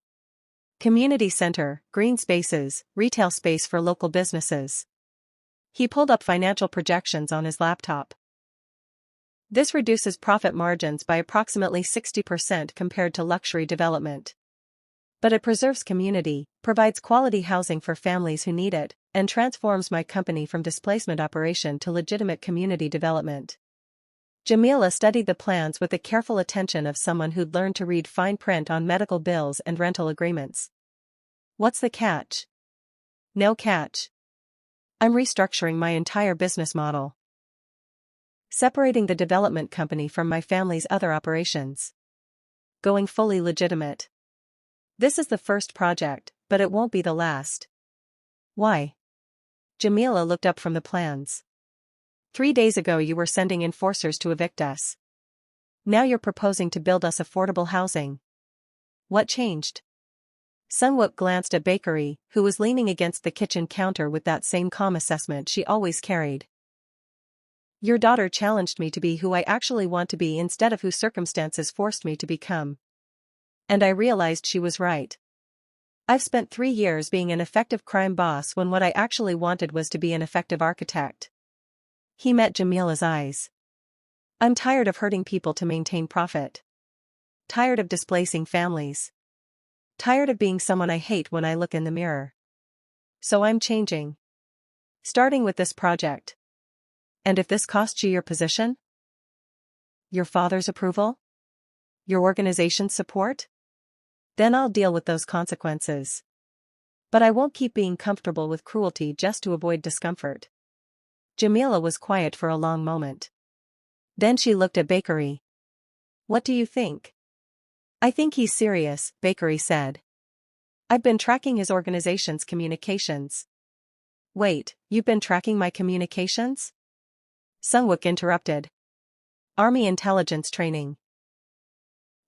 Community center, green spaces, retail space for local businesses." He pulled up financial projections on his laptop. "This reduces profit margins by approximately 60% compared to luxury development. But it preserves community, provides quality housing for families who need it, and transforms my company from displacement operation to legitimate community development." Jamila studied the plans with the careful attention of someone who'd learned to read fine print on medical bills and rental agreements. "What's the catch?" "No catch. I'm restructuring my entire business model. Separating the development company from my family's other operations. Going fully legitimate. This is the first project, but it won't be the last." "Why?" Jamila looked up from the plans. 3 days ago you were sending enforcers to evict us. Now you're proposing to build us affordable housing. What changed?" Sunwook glanced at Bakery, who was leaning against the kitchen counter with that same calm assessment she always carried. "Your daughter challenged me to be who I actually want to be instead of who circumstances forced me to become. And I realized she was right. I've spent 3 years being an effective crime boss when what I actually wanted was to be an effective architect." He met Jamila's eyes. "I'm tired of hurting people to maintain profit. Tired of displacing families. Tired of being someone I hate when I look in the mirror. So I'm changing. Starting with this project. And if this costs you your position? Your father's approval? Your organization's support? Then I'll deal with those consequences. But I won't keep being comfortable with cruelty just to avoid discomfort." Jamila was quiet for a long moment. Then she looked at Bakery. "What do you think?" "I think he's serious," Bakery said. "I've been tracking his organization's communications." "Wait, you've been tracking my communications?" Sunwook interrupted. "Army intelligence training.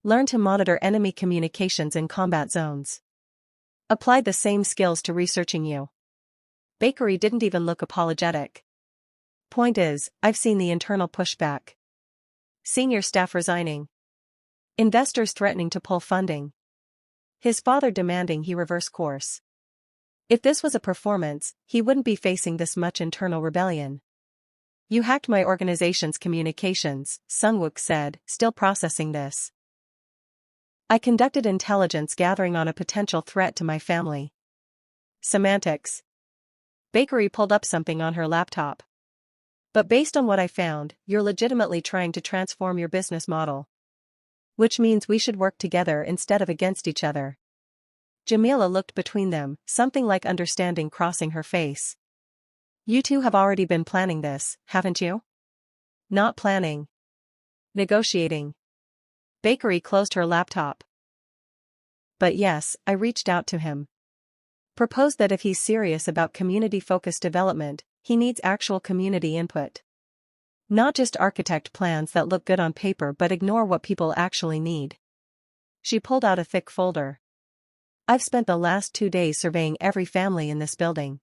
Learn to monitor enemy communications in combat zones. Applied the same skills to researching you." Bakery didn't even look apologetic. "Point is, I've seen the internal pushback. Senior staff resigning. Investors threatening to pull funding. His father demanding he reverse course. If this was a performance, he wouldn't be facing this much internal rebellion." "You hacked my organization's communications," Sunwook said, still processing this. "I conducted intelligence gathering on a potential threat to my family." Semantics. Bakery pulled up something on her laptop. "But based on what I found, you're legitimately trying to transform your business model. Which means we should work together instead of against each other." Jamila looked between them, something like understanding crossing her face. "You two have already been planning this, haven't you?" "Not planning. Negotiating." Bakery closed her laptop. "But yes, I reached out to him. Proposed that if he's serious about community-focused development, he needs actual community input. Not just architect plans that look good on paper but ignore what people actually need." She pulled out a thick folder. "I've spent the last 2 days surveying every family in this building.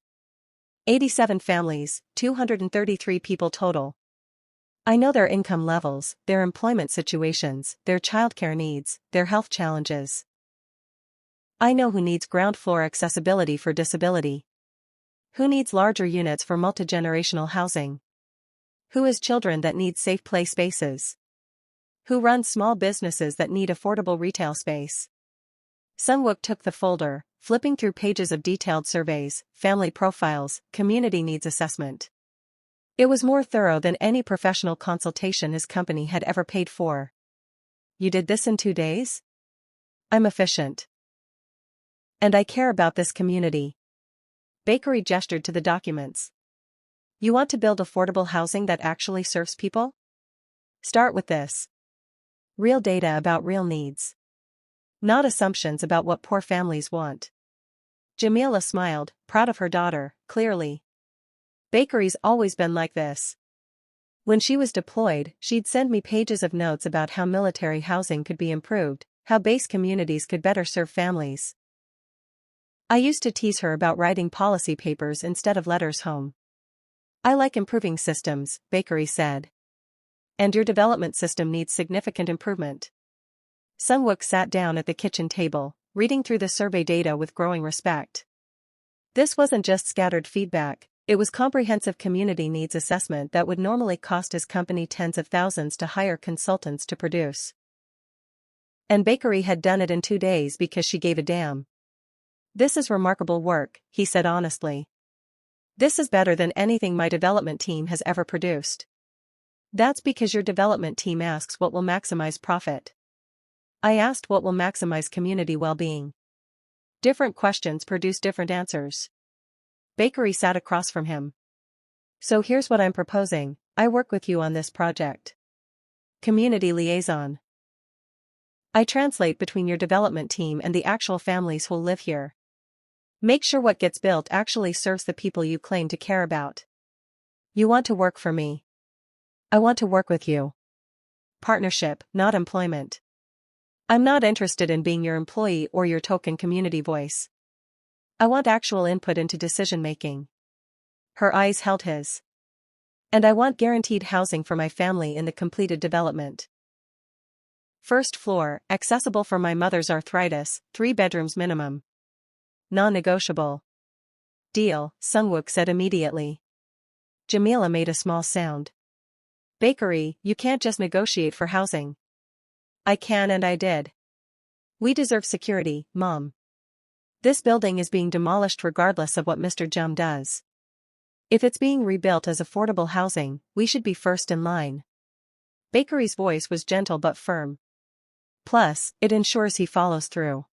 87 families, 233 people total. I know their income levels, their employment situations, their childcare needs, their health challenges. I know who needs ground floor accessibility for disability. Who needs larger units for multi-generational housing? Who has children that need safe play spaces? Who runs small businesses that need affordable retail space? Sungwook took the folder, flipping through pages of detailed surveys, family profiles, community needs assessment. It was more thorough than any professional consultation his company had ever paid for. You did this in 2 days? I'm efficient. And I care about this community. Bakery gestured to the documents. You want to build affordable housing that actually serves people? Start with this. Real data about real needs. Not assumptions about what poor families want. Jamila smiled, proud of her daughter, clearly. Bakery's always been like this. When she was deployed, she'd send me pages of notes about how military housing could be improved, how base communities could better serve families. I used to tease her about writing policy papers instead of letters home. I like improving systems, Bakery said. And your development system needs significant improvement. Sungwook sat down at the kitchen table, reading through the survey data with growing respect. This wasn't just scattered feedback, it was comprehensive community needs assessment that would normally cost his company tens of thousands to hire consultants to produce. And Bakery had done it in 2 days because she gave a damn. This is remarkable work, he said honestly. This is better than anything my development team has ever produced. That's because your development team asks what will maximize profit. I asked what will maximize community well-being. Different questions produce different answers. Bakery sat across from him. So here's what I'm proposing, I work with you on this project. Community liaison. I translate between your development team and the actual families who'll live here. Make sure what gets built actually serves the people you claim to care about. You want to work for me. I want to work with you. Partnership, not employment. I'm not interested in being your employee or your token community voice. I want actual input into decision-making. Her eyes held his. And I want guaranteed housing for my family in the completed development. First floor, accessible for my mother's arthritis, 3 bedrooms minimum. Non-negotiable. Deal, Sungwook said immediately. Jamila made a small sound. Bakery, you can't just negotiate for housing. I can and I did. We deserve security, Mom. This building is being demolished regardless of what Mr. Jum does. If it's being rebuilt as affordable housing, we should be first in line. Bakery's voice was gentle but firm. Plus, it ensures he follows through.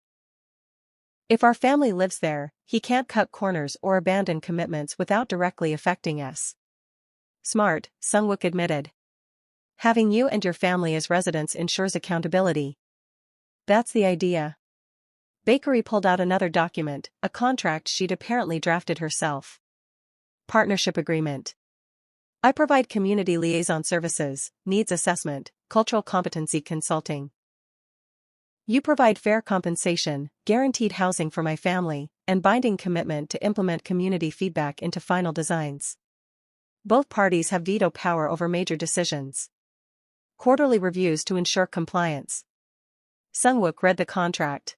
If our family lives there, he can't cut corners or abandon commitments without directly affecting us. Smart, Sungwook admitted. Having you and your family as residents ensures accountability. That's the idea. Bakery pulled out another document, a contract she'd apparently drafted herself. Partnership agreement. I provide community liaison services, needs assessment, cultural competency consulting. You provide fair compensation, guaranteed housing for my family, and binding commitment to implement community feedback into final designs. Both parties have veto power over major decisions. Quarterly reviews to ensure compliance. Sungwook read the contract.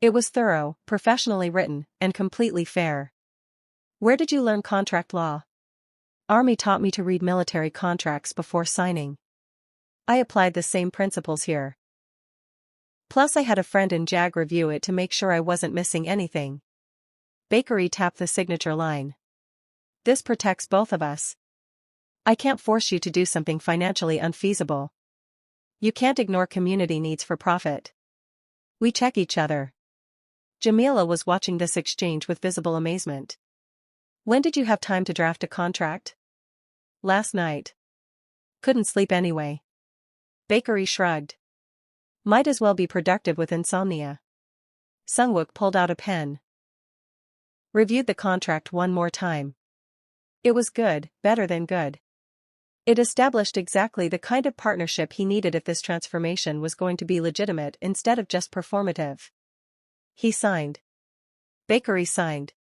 It was thorough, professionally written, and completely fair. Where did you learn contract law? Army taught me to read military contracts before signing. I applied the same principles here. Plus I had a friend in JAG review it to make sure I wasn't missing anything. Bakery tapped the signature line. This protects both of us. I can't force you to do something financially unfeasible. You can't ignore community needs for profit. We check each other. Jamila was watching this exchange with visible amazement. When did you have time to draft a contract? Last night. Couldn't sleep anyway. Bakery shrugged. Might as well be productive with insomnia. Sungwook pulled out a pen. Reviewed the contract one more time. It was good, better than good. It established exactly the kind of partnership he needed if this transformation was going to be legitimate instead of just performative. He signed. Bakery signed.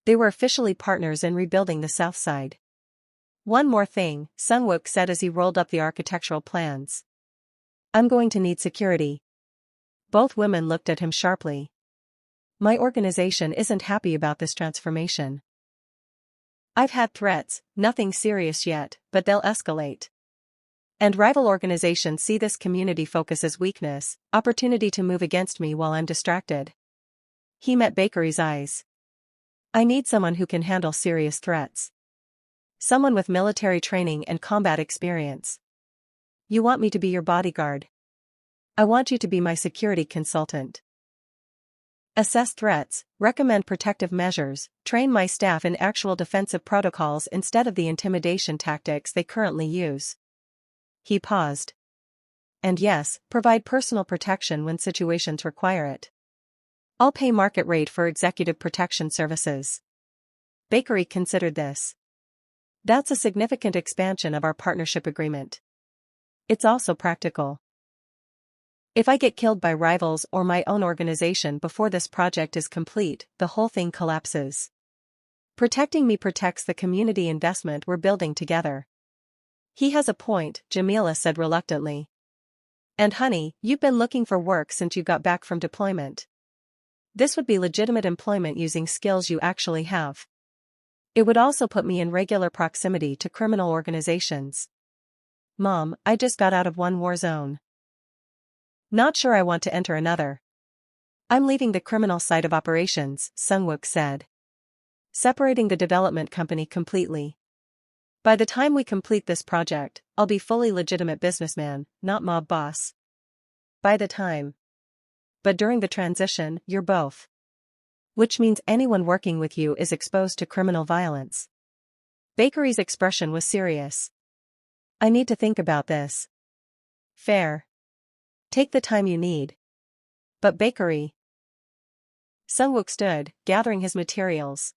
They were officially partners in rebuilding the South Side. One more thing, Sungwook said as he rolled up the architectural plans. I'm going to need security. Both women looked at him sharply. My organization isn't happy about this transformation. I've had threats, nothing serious yet, but they'll escalate. And rival organizations see this community focus as weakness, opportunity to move against me while I'm distracted. He met Bakery's eyes. I need someone who can handle serious threats. Someone with military training and combat experience. You want me to be your bodyguard? I want you to be my security consultant. Assess threats, recommend protective measures, train my staff in actual defensive protocols instead of the intimidation tactics they currently use. He paused. And yes, provide personal protection when situations require it. I'll pay market rate for executive protection services. Bakery considered this. That's a significant expansion of our partnership agreement. It's also practical. If I get killed by rivals or my own organization before this project is complete, the whole thing collapses. Protecting me protects the community investment we're building together. He has a point, Jamila said reluctantly. And honey, you've been looking for work since you got back from deployment. This would be legitimate employment using skills you actually have. It would also put me in regular proximity to criminal organizations. Mom, I just got out of one war zone. Not sure I want to enter another. I'm leaving the criminal side of operations, Sungwook said. Separating the development company completely. By the time we complete this project, I'll be fully legitimate businessman, not mob boss. By the time. But during the transition, you're both. Which means anyone working with you is exposed to criminal violence. Bakery's expression was serious. I need to think about this. Fair. Take the time you need. But Bakery. Sungwook stood, gathering his materials.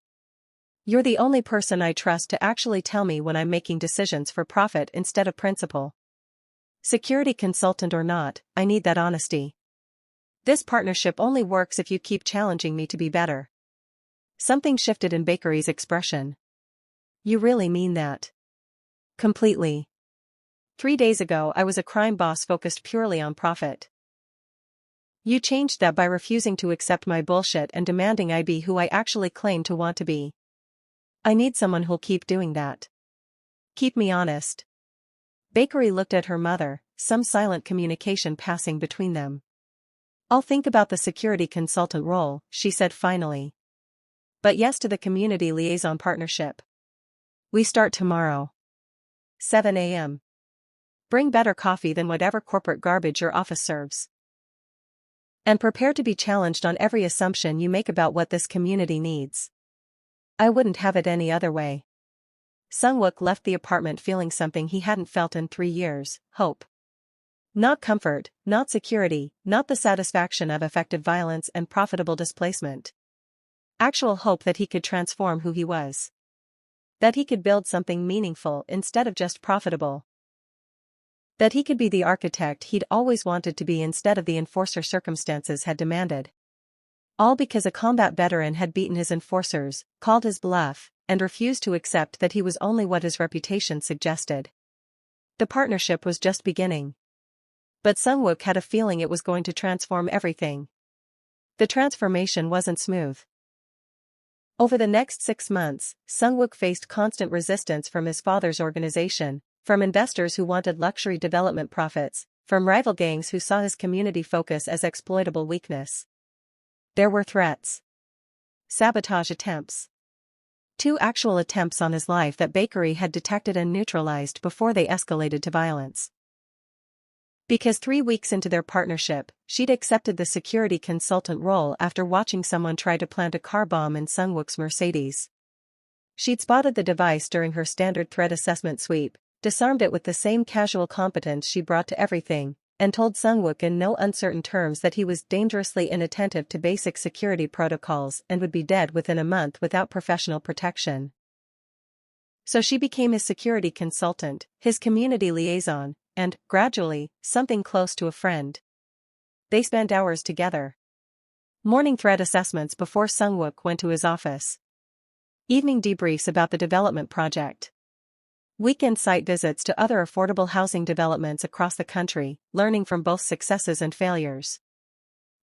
You're the only person I trust to actually tell me when I'm making decisions for profit instead of principle. Security consultant or not, I need that honesty. This partnership only works if you keep challenging me to be better. Something shifted in Bakery's expression. You really mean that? Completely. 3 days ago I was a crime boss focused purely on profit. You changed that by refusing to accept my bullshit and demanding I be who I actually claim to want to be. I need someone who'll keep doing that. Keep me honest. Bakery looked at her mother, some silent communication passing between them. I'll think about the security consultant role, she said finally. But yes to the community liaison partnership. We start tomorrow. 7 a.m. Bring better coffee than whatever corporate garbage your office serves. And prepare to be challenged on every assumption you make about what this community needs. I wouldn't have it any other way. Sungwook left the apartment feeling something he hadn't felt in 3 years, hope. Not comfort, not security, not the satisfaction of effective violence and profitable displacement. Actual hope that he could transform who he was. That he could build something meaningful instead of just profitable. That he could be the architect he'd always wanted to be instead of the enforcer circumstances had demanded. All because a combat veteran had beaten his enforcers, called his bluff, and refused to accept that he was only what his reputation suggested. The partnership was just beginning. But Sungwook had a feeling it was going to transform everything. The transformation wasn't smooth. Over the next 6 months, Sungwook faced constant resistance from his father's organization, from investors who wanted luxury development profits, from rival gangs who saw his community focus as exploitable weakness. There were threats. Sabotage attempts. 2 actual attempts on his life that Bakery had detected and neutralized before they escalated to violence. Because 3 weeks into their partnership, she'd accepted the security consultant role after watching someone try to plant a car bomb in Sungwook's Mercedes. She'd spotted the device during her standard threat assessment sweep, disarmed it with the same casual competence she brought to everything, and told Sungwook in no uncertain terms that he was dangerously inattentive to basic security protocols and would be dead within a month without professional protection. So she became his security consultant, his community liaison, and, gradually, something close to a friend. They spent hours together. Morning threat assessments before Sungwook went to his office. Evening debriefs about the development project. Weekend site visits to other affordable housing developments across the country, learning from both successes and failures.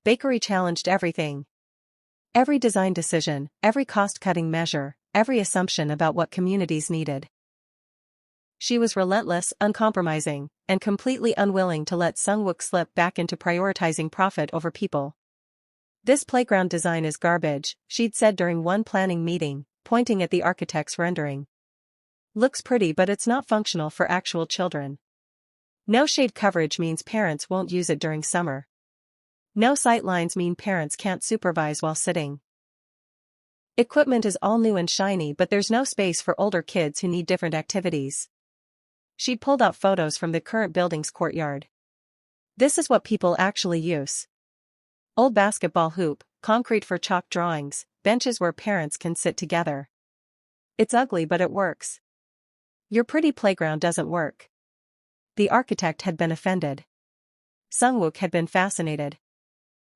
Bakery challenged everything. Every design decision, every cost-cutting measure, every assumption about what communities needed. She was relentless, uncompromising, and completely unwilling to let Sungwook slip back into prioritizing profit over people. "This playground design is garbage," she'd said during one planning meeting, pointing at the architect's rendering. "Looks pretty but it's not functional for actual children. No shade coverage means parents won't use it during summer. No sight lines mean parents can't supervise while sitting. Equipment is all new and shiny but there's no space for older kids who need different activities." She'd pulled out photos from the current building's courtyard. "This is what people actually use. Old basketball hoop, concrete for chalk drawings, benches where parents can sit together. It's ugly but it works. Your pretty playground doesn't work." The architect had been offended. Sungwook had been fascinated.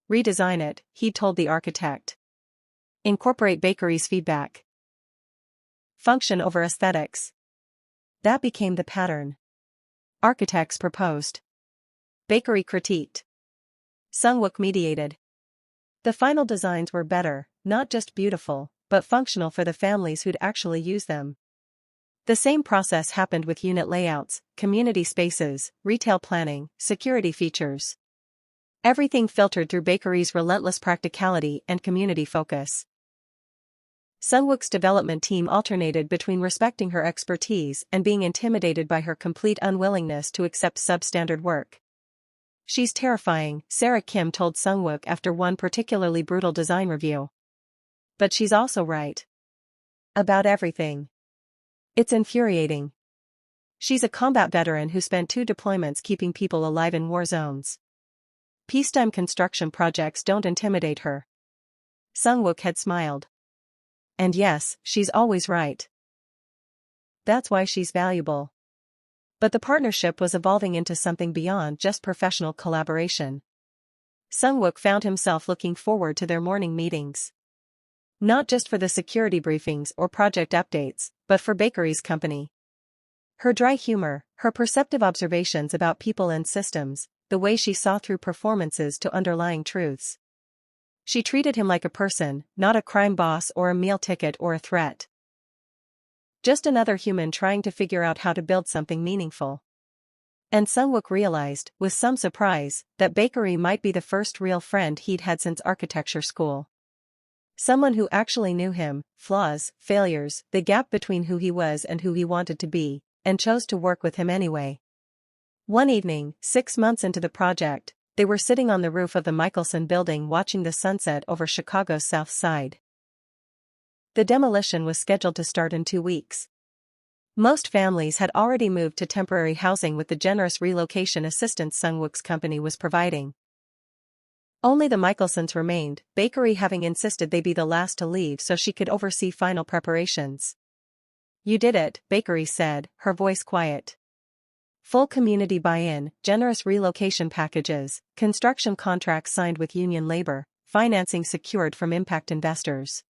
"Redesign it," he'd told the architect. "Incorporate Bakery's feedback. Function over aesthetics." That became the pattern. Architects proposed. Bakery critiqued. Sungwook mediated. The final designs were better, not just beautiful, but functional for the families who'd actually use them. The same process happened with unit layouts, community spaces, retail planning, security features. Everything filtered through Bakery's relentless practicality and community focus. Sungwook's development team alternated between respecting her expertise and being intimidated by her complete unwillingness to accept substandard work. "She's terrifying," Sarah Kim told Sungwook after one particularly brutal design review. "But she's also right. About everything. It's infuriating. She's a combat veteran who spent 2 deployments keeping people alive in war zones. Peacetime construction projects don't intimidate her." Sungwook had smiled. "And yes, she's always right. That's why she's valuable." But the partnership was evolving into something beyond just professional collaboration. Sungwook found himself looking forward to their morning meetings. Not just for the security briefings or project updates, but for Bakery's company. Her dry humor, her perceptive observations about people and systems, the way she saw through performances to underlying truths. She treated him like a person, not a crime boss or a meal ticket or a threat. Just another human trying to figure out how to build something meaningful. And Sungwook realized, with some surprise, that Bakery might be the first real friend he'd had since architecture school. Someone who actually knew him, flaws, failures, the gap between who he was and who he wanted to be, and chose to work with him anyway. One evening, 6 months into the project, they were sitting on the roof of the Michelson building watching the sunset over Chicago's South Side. The demolition was scheduled to start in 2 weeks. Most families had already moved to temporary housing with the generous relocation assistance Sungwook's company was providing. Only the Michelsons remained, Bakery having insisted they be the last to leave so she could oversee final preparations. "You did it," Bakery said, her voice quiet. "Full community buy-in, generous relocation packages, construction contracts signed with union labor, financing secured from impact investors.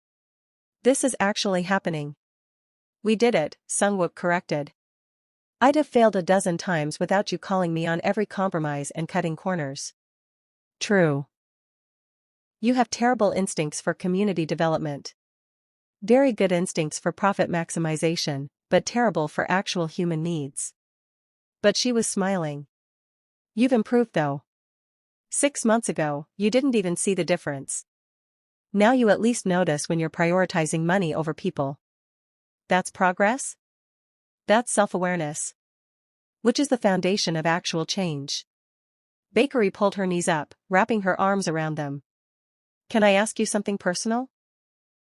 This is actually happening." "We did it," Sungwook corrected. "I'd have failed a dozen times without you calling me on every compromise and cutting corners." "True. You have terrible instincts for community development. Very good instincts for profit maximization, but terrible for actual human needs." But she was smiling. "You've improved though. 6 months ago, you didn't even see the difference. Now you at least notice when you're prioritizing money over people. That's progress? That's self-awareness. Which is the foundation of actual change." Bakery pulled her knees up, wrapping her arms around them. "Can I ask you something personal?"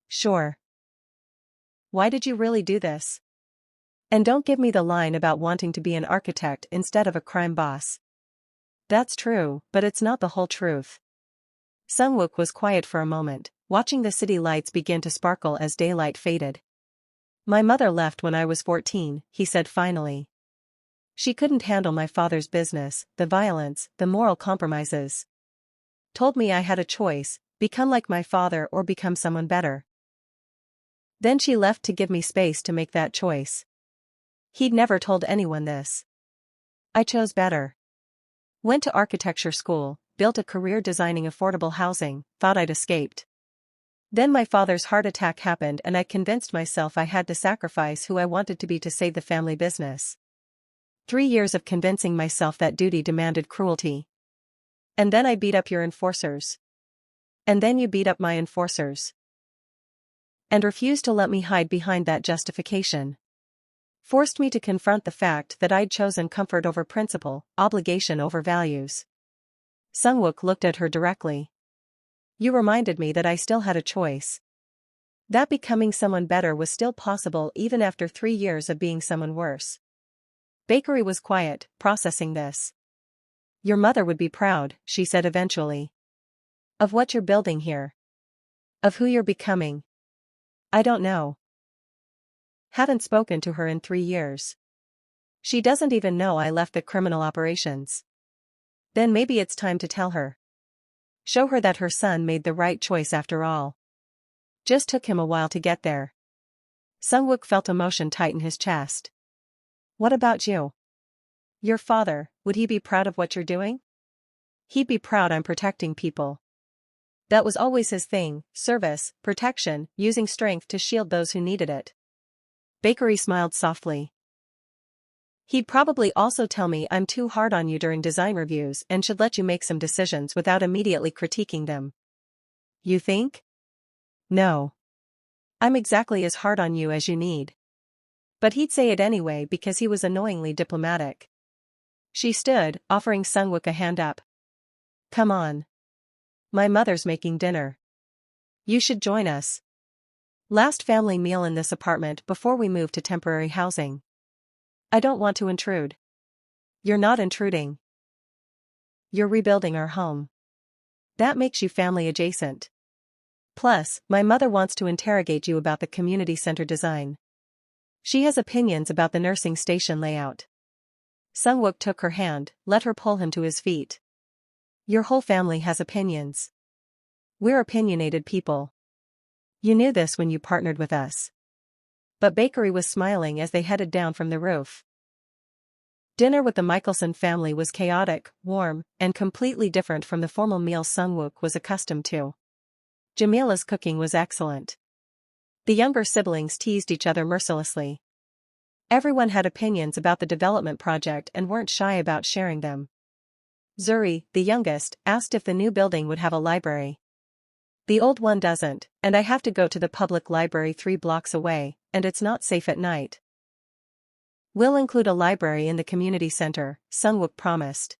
"Sure. Why did you really do this? And don't give me the line about wanting to be an architect instead of a crime boss. That's true, but it's not the whole truth." Sungwook was quiet for a moment, watching the city lights begin to sparkle as daylight faded. "My mother left when I was 14, he said finally. "She couldn't handle my father's business, the violence, the moral compromises. Told me I had a choice, become like my father or become someone better. Then she left to give me space to make that choice." He'd never told anyone this. I chose better. Went to architecture school, built a career designing affordable housing, thought I'd escaped. Then my father's heart attack happened and I convinced myself I had to sacrifice who I wanted to be to save the family business. 3 years of convincing myself that duty demanded cruelty. And then I beat up your enforcers. And then you beat up my enforcers. And refused to let me hide behind that justification. Forced me to confront the fact that I'd chosen comfort over principle, obligation over values. Sungwook looked at her directly. You reminded me that I still had a choice. That becoming someone better was still possible even after 3 years of being someone worse. Bakery was quiet, processing this. Your mother would be proud, she said eventually. Of what you're building here. Of who you're becoming. I don't know. Haven't spoken to her in 3 years. She doesn't even know I left the criminal operations. Then maybe it's time to tell her. Show her that her son made the right choice after all. Just took him a while to get there. Sungwook felt emotion tighten his chest. What about you? Your father, would he be proud of what you're doing? He'd be proud I'm protecting people. That was always his thing, service, protection, using strength to shield those who needed it. Bakery smiled softly. He'd probably also tell me I'm too hard on you during design reviews and should let you make some decisions without immediately critiquing them. You think? No. I'm exactly as hard on you as you need. But he'd say it anyway because he was annoyingly diplomatic. She stood, offering Sungwook a hand up. Come on. My mother's making dinner. You should join us. Last family meal in this apartment before we move to temporary housing. I don't want to intrude. You're not intruding. You're rebuilding our home. That makes you family adjacent. Plus, my mother wants to interrogate you about the community center design. She has opinions about the nursing station layout. Sungwook took her hand, let her pull him to his feet. Your whole family has opinions. We're opinionated people. You knew this when you partnered with us. But Bakery was smiling as they headed down from the roof. Dinner with the Michelson family was chaotic, warm, and completely different from the formal meals Sungwook was accustomed to. Jamila's cooking was excellent. The younger siblings teased each other mercilessly. Everyone had opinions about the development project and weren't shy about sharing them. Zuri, the youngest, asked if the new building would have a library. The old one doesn't, and I have to go to the public library 3 blocks away, and it's not safe at night. We'll include a library in the community center, Sungwook promised.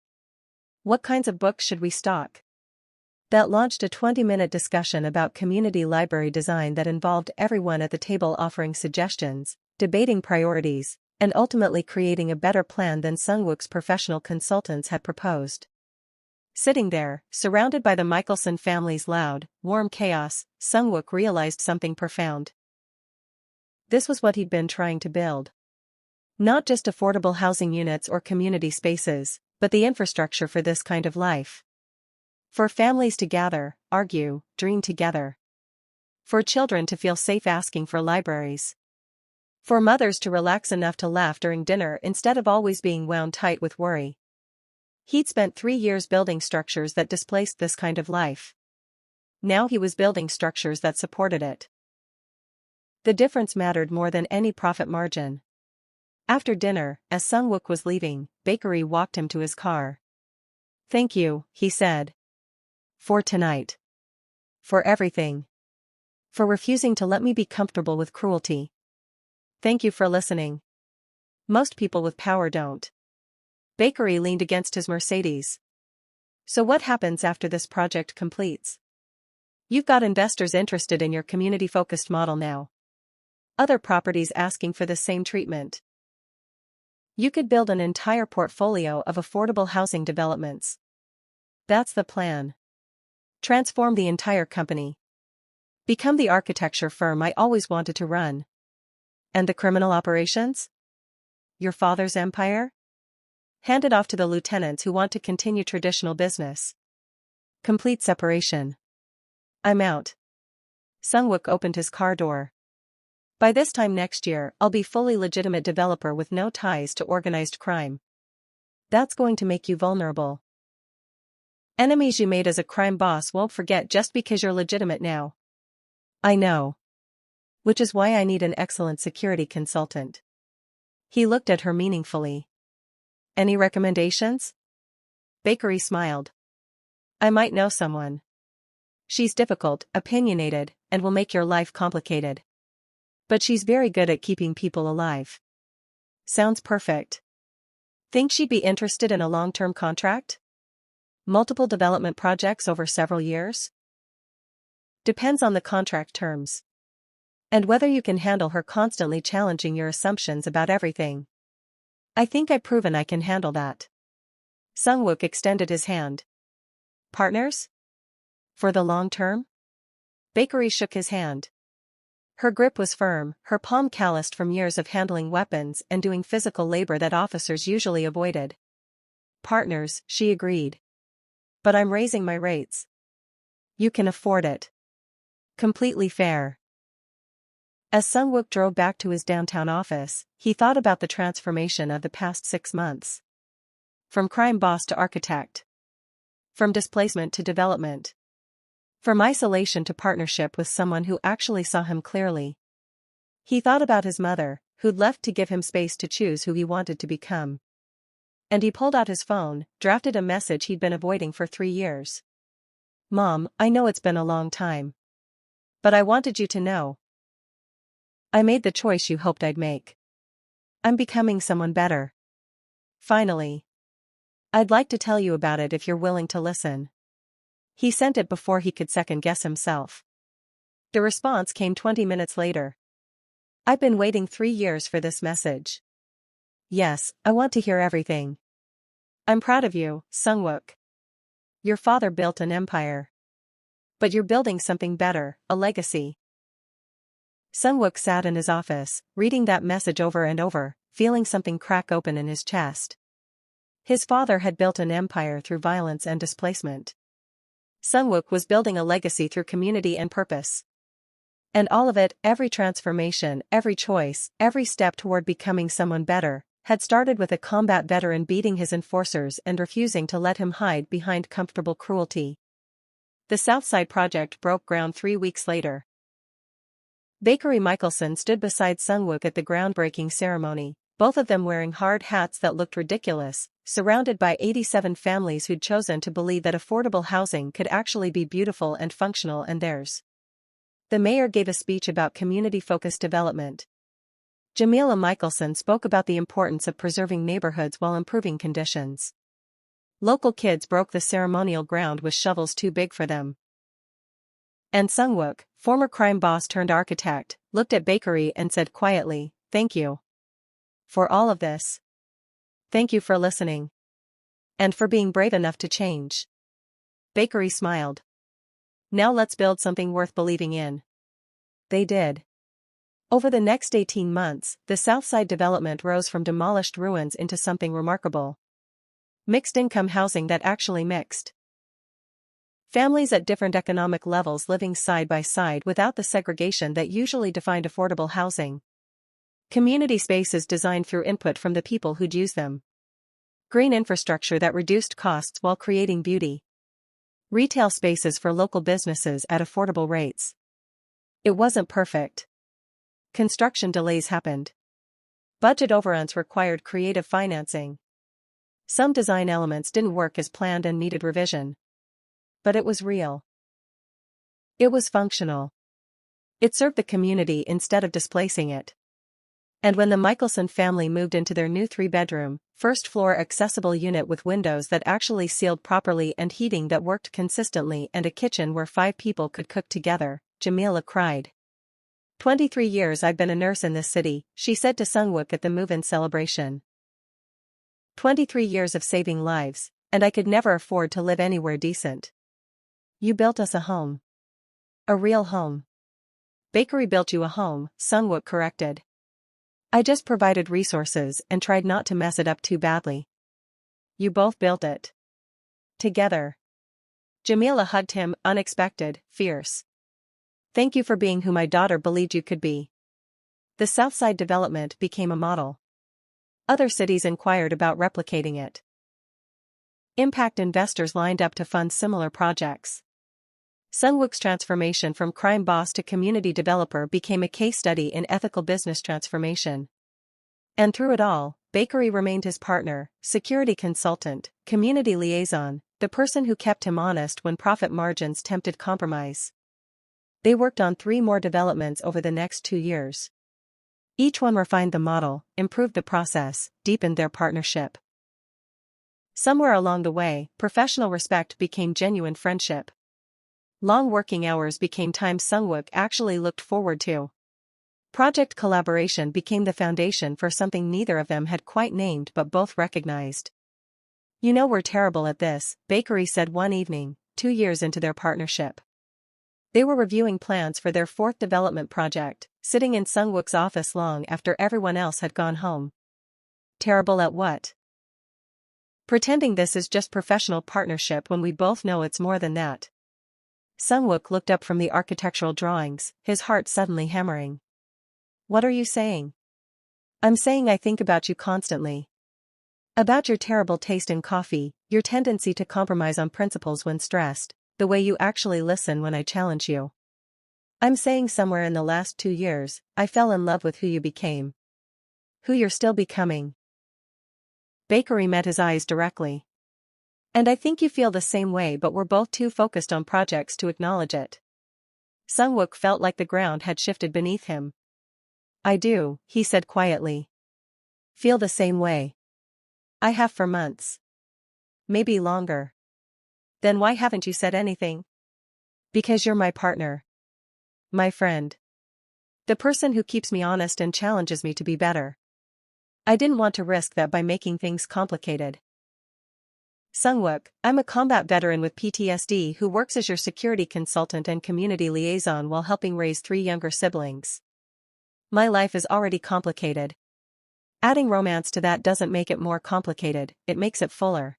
What kinds of books should we stock? That launched a 20-minute discussion about community library design that involved everyone at the table offering suggestions, debating priorities, and ultimately creating a better plan than Sungwook's professional consultants had proposed. Sitting there, surrounded by the Michelson family's loud, warm chaos, Sungwook realized something profound. This was what he'd been trying to build. Not just affordable housing units or community spaces, but the infrastructure for this kind of life. For families to gather, argue, dream together. For children to feel safe asking for libraries. For mothers to relax enough to laugh during dinner instead of always being wound tight with worry. He'd spent 3 years building structures that displaced this kind of life. Now he was building structures that supported it. The difference mattered more than any profit margin. After dinner, as Sungwook was leaving, Bakery walked him to his car. Thank you, he said. For tonight. For everything. For refusing to let me be comfortable with cruelty. Thank you for listening. Most people with power don't. Bakery leaned against his Mercedes. So what happens after this project completes? You've got investors interested in your community-focused model now. Other properties asking for the same treatment. You could build an entire portfolio of affordable housing developments. That's the plan. Transform the entire company. Become the architecture firm I always wanted to run. And the criminal operations? Your father's empire? Hand it off to the lieutenants who want to continue traditional business. Complete separation. I'm out. Sungwook opened his car door. By this time next year, I'll be fully legitimate developer with no ties to organized crime. That's going to make you vulnerable. Enemies you made as a crime boss won't forget just because you're legitimate now. I know. Which is why I need an excellent security consultant. He looked at her meaningfully. Any recommendations? Bakery smiled. I might know someone. She's difficult, opinionated, and will make your life complicated. But she's very good at keeping people alive. Sounds perfect. Think she'd be interested in a long-term contract? Multiple development projects over several years? Depends on the contract terms. And whether you can handle her constantly challenging your assumptions about everything. I think I've proven I can handle that. Sungwook extended his hand. Partners? For the long term? Bakery shook his hand. Her grip was firm, her palm calloused from years of handling weapons and doing physical labor that officers usually avoided. Partners, she agreed. But I'm raising my rates. You can afford it. Completely fair. As Sungwook drove back to his downtown office, he thought about the transformation of the past 6 months. From crime boss to architect. From displacement to development. From isolation to partnership with someone who actually saw him clearly. He thought about his mother, who'd left to give him space to choose who he wanted to become. And he pulled out his phone, drafted a message he'd been avoiding for 3 years. Mom, I know it's been a long time. But I wanted you to know. I made the choice you hoped I'd make. I'm becoming someone better. Finally. I'd like to tell you about it if you're willing to listen. He sent it before he could second-guess himself. The response came 20 minutes later. I've been waiting 3 years for this message. Yes, I want to hear everything. I'm proud of you, Sungwook. Your father built an empire. But you're building something better, a legacy. Sungwook sat in his office, reading that message over and over, feeling something crack open in his chest. His father had built an empire through violence and displacement. Sungwook was building a legacy through community and purpose. And all of it, every transformation, every choice, every step toward becoming someone better, had started with a combat veteran beating his enforcers and refusing to let him hide behind comfortable cruelty. The Southside project broke ground 3 weeks later. Bakery Michelson stood beside Sungwook at the groundbreaking ceremony, both of them wearing hard hats that looked ridiculous, surrounded by 87 families who'd chosen to believe that affordable housing could actually be beautiful and functional and theirs. The mayor gave a speech about community-focused development. Jamila Michelson spoke about the importance of preserving neighborhoods while improving conditions. Local kids broke the ceremonial ground with shovels too big for them. And Sungwook, former crime boss turned architect, looked at Bakery and said quietly, "Thank you. For all of this. Thank you for listening. And for being brave enough to change." Bakery smiled. Now let's build something worth believing in. They did. Over the next 18 months, the Southside development rose from demolished ruins into something remarkable. Mixed-income housing that actually mixed. Families at different economic levels living side by side without the segregation that usually defined affordable housing. Community spaces designed through input from the people who'd use them. Green infrastructure that reduced costs while creating beauty. Retail spaces for local businesses at affordable rates. It wasn't perfect. Construction delays happened. Budget overruns required creative financing. Some design elements didn't work as planned and needed revision. But it was real. It was functional. It served the community instead of displacing it. And when the Michelson family moved into their new 3-bedroom, first-floor accessible unit with windows that actually sealed properly and heating that worked consistently and a kitchen where 5 people could cook together, Jamila cried. 23 years I've been a nurse in this city, she said to Sungwook at the move-in celebration. 23 years of saving lives, and I could never afford to live anywhere decent. You built us a home. A real home. Bakery built you a home, Sungwook corrected. I just provided resources and tried not to mess it up too badly. You both built it. Together. Jamila hugged him, unexpected, fierce. Thank you for being who my daughter believed you could be. The Southside development became a model. Other cities inquired about replicating it. Impact investors lined up to fund similar projects. Sungwook's transformation from crime boss to community developer became a case study in ethical business transformation. And through it all, Bakery remained his partner, security consultant, community liaison, the person who kept him honest when profit margins tempted compromise. They worked on 3 more developments over the next 2 years. Each one refined the model, improved the process, deepened their partnership. Somewhere along the way, professional respect became genuine friendship. Long working hours became time Sungwook actually looked forward to. Project collaboration became the foundation for something neither of them had quite named but both recognized. "You know we're terrible at this," Bakery said one evening, 2 years into their partnership. They were reviewing plans for their 4th development project, sitting in Sungwook's office long after everyone else had gone home. "Terrible at what?" "Pretending this is just professional partnership when we both know it's more than that." Sungwook looked up from the architectural drawings, his heart suddenly hammering. "What are you saying?" "I'm saying I think about you constantly. About your terrible taste in coffee, your tendency to compromise on principles when stressed, the way you actually listen when I challenge you. I'm saying somewhere in the last 2 years, I fell in love with who you became. Who you're still becoming." Bakery met his eyes directly. "And I think you feel the same way, but we're both too focused on projects to acknowledge it." Sungwook felt like the ground had shifted beneath him. "I do," he said quietly. "Feel the same way. I have for months. Maybe longer." "Then why haven't you said anything?" "Because you're my partner. My friend. The person who keeps me honest and challenges me to be better. I didn't want to risk that by making things complicated." "Sungwook, I'm a combat veteran with PTSD who works as your security consultant and community liaison while helping raise 3 younger siblings. My life is already complicated. Adding romance to that doesn't make it more complicated, it makes it fuller."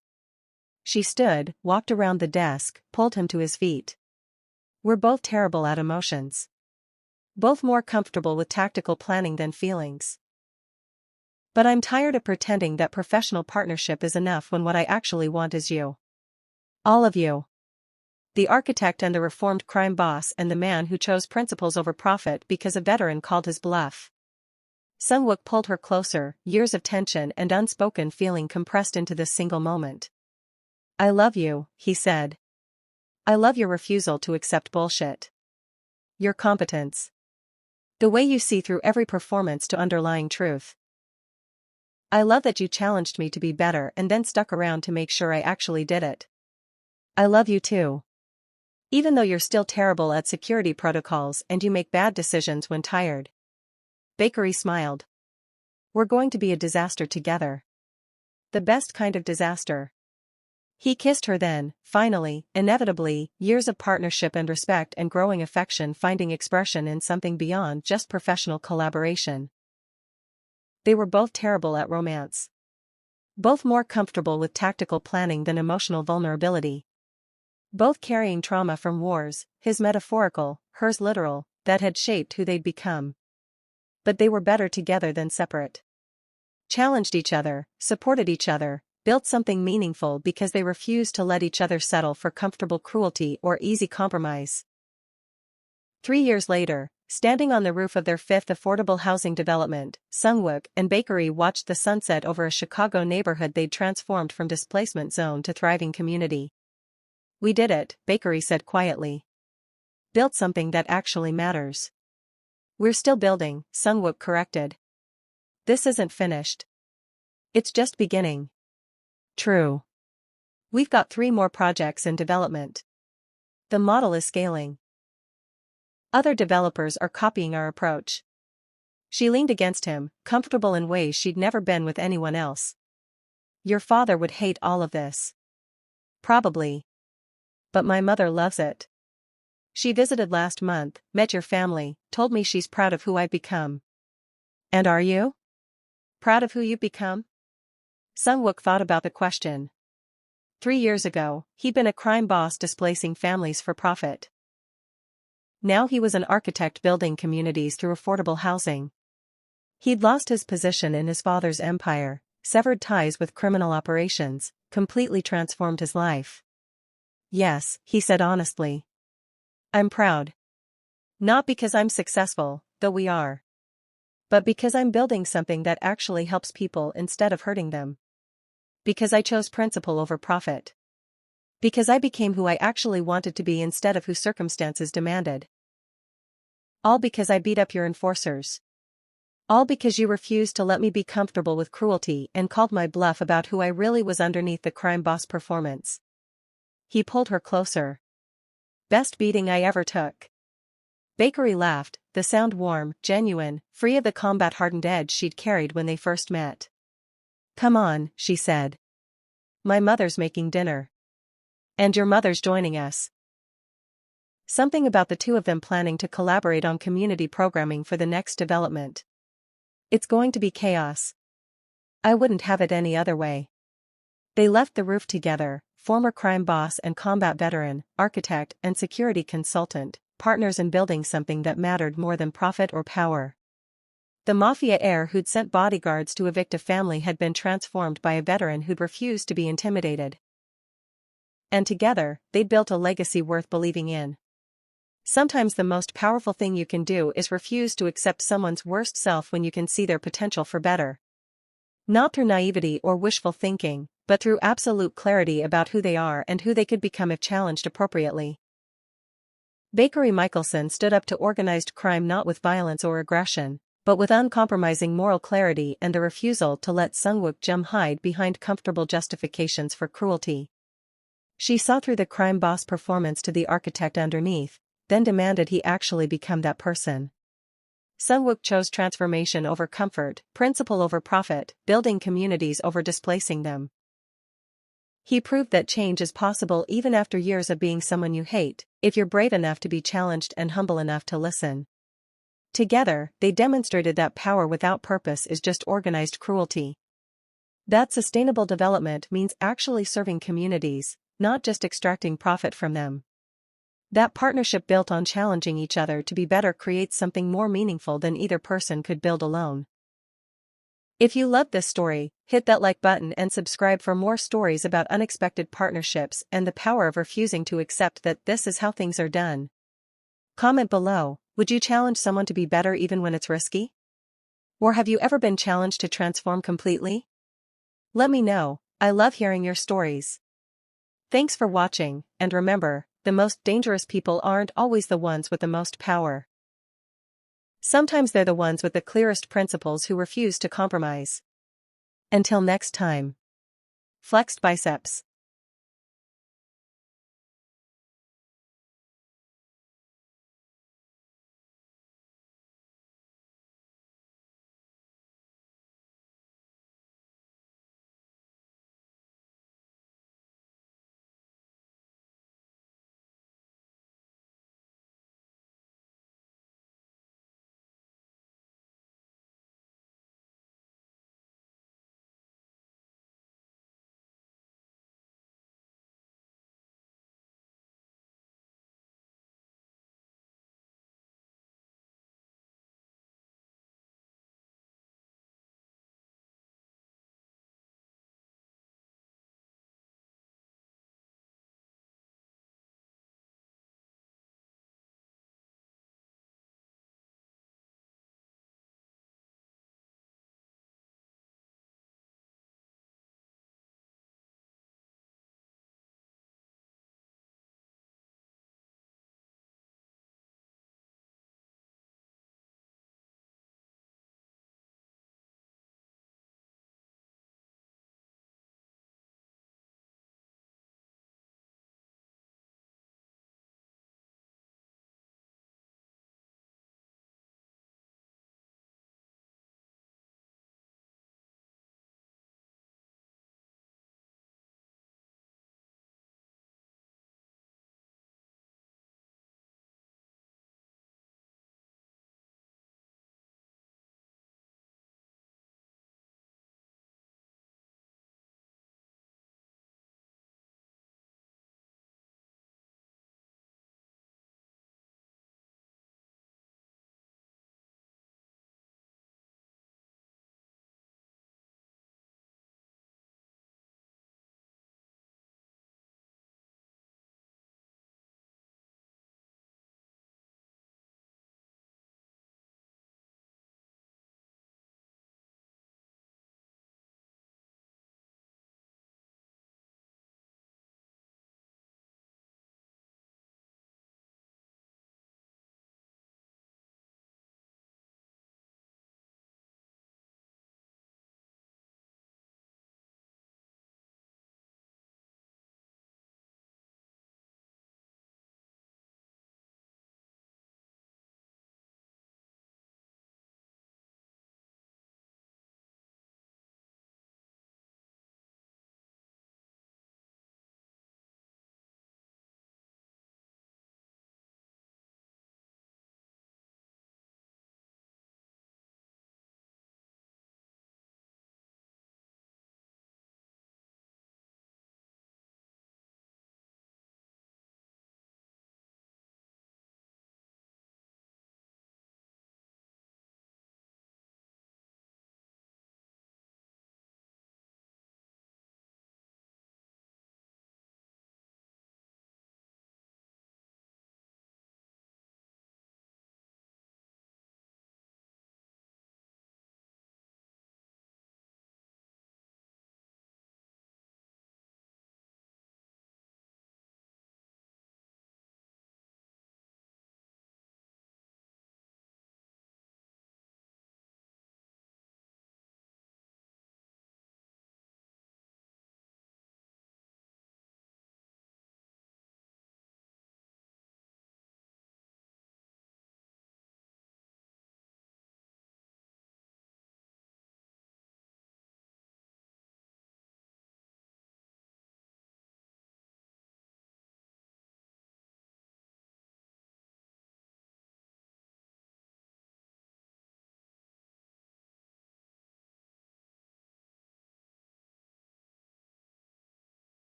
She stood, walked around the desk, pulled him to his feet. "We're both terrible at emotions. Both more comfortable with tactical planning than feelings. But I'm tired of pretending that professional partnership is enough when what I actually want is you. All of you. The architect and the reformed crime boss and the man who chose principles over profit because a veteran called his bluff." Sungwook pulled her closer, years of tension and unspoken feeling compressed into this single moment. "I love you," he said. "I love your refusal to accept bullshit. Your competence. The way you see through every performance to underlying truth. I love that you challenged me to be better and then stuck around to make sure I actually did it. I love you too. Even though you're still terrible at security protocols and you make bad decisions when tired." Bakery smiled. "We're going to be a disaster together. The best kind of disaster." He kissed her then, finally, inevitably, years of partnership and respect and growing affection finding expression in something beyond just professional collaboration. They were both terrible at romance. Both more comfortable with tactical planning than emotional vulnerability. Both carrying trauma from wars, his metaphorical, hers literal, that had shaped who they'd become. But they were better together than separate. Challenged each other, supported each other, built something meaningful because they refused to let each other settle for comfortable cruelty or easy compromise. 3 years later, standing on the roof of their 5th affordable housing development, Sungwook and Bakery watched the sunset over a Chicago neighborhood they'd transformed from displacement zone to thriving community. "We did it," Bakery said quietly. "Built something that actually matters." "We're still building," Sungwook corrected. "This isn't finished. It's just beginning." "True. We've got 3 more projects in development. The model is scaling. Other developers are copying our approach." She leaned against him, comfortable in ways she'd never been with anyone else. "Your father would hate all of this." "Probably. But my mother loves it. She visited last month, met your family, told me she's proud of who I've become." "And are you? Proud of who you've become?" Sungwook thought about the question. 3 years ago, he'd been a crime boss displacing families for profit. Now he was an architect building communities through affordable housing. He'd lost his position in his father's empire, severed ties with criminal operations, completely transformed his life. "Yes," he said honestly. "I'm proud. Not because I'm successful, though we are. But because I'm building something that actually helps people instead of hurting them. Because I chose principle over profit. Because I became who I actually wanted to be instead of who circumstances demanded. All because I beat up your enforcers. All because you refused to let me be comfortable with cruelty and called my bluff about who I really was underneath the crime boss performance." He pulled her closer. "Best beating I ever took." Bakery laughed, the sound warm, genuine, free of the combat-hardened edge she'd carried when they first met. "Come on," she said. "My mother's making dinner. And your mother's joining us." Something about the two of them planning to collaborate on community programming for the next development. "It's going to be chaos. I wouldn't have it any other way." They left the roof together, former crime boss and combat veteran, architect and security consultant, partners in building something that mattered more than profit or power. The Mafia Heir who'd sent bodyguards to evict a family had been transformed by a veteran who'd refused to be intimidated. And together, they'd built a legacy worth believing in. Sometimes the most powerful thing you can do is refuse to accept someone's worst self when you can see their potential for better. Not through naivety or wishful thinking, but through absolute clarity about who they are and who they could become if challenged appropriately. Bakery Michelson stood up to organized crime not with violence or aggression, but with uncompromising moral clarity and the refusal to let Sungwook Jum hide behind comfortable justifications for cruelty. She saw through the crime boss performance to the architect underneath, then demanded he actually become that person. Sungwook chose transformation over comfort, principle over profit, building communities over displacing them. He proved that change is possible even after years of being someone you hate, if you're brave enough to be challenged and humble enough to listen. Together, they demonstrated that power without purpose is just organized cruelty. That sustainable development means actually serving communities, not just extracting profit from them. That partnership built on challenging each other to be better creates something more meaningful than either person could build alone. If you loved this story, hit that like button and subscribe for more stories about unexpected partnerships and the power of refusing to accept that this is how things are done. Comment below, would you challenge someone to be better even when it's risky? Or have you ever been challenged to transform completely? Let me know, I love hearing your stories. Thanks for watching, and remember, the most dangerous people aren't always the ones with the most power. Sometimes they're the ones with the clearest principles who refuse to compromise. Until next time. Flexed biceps.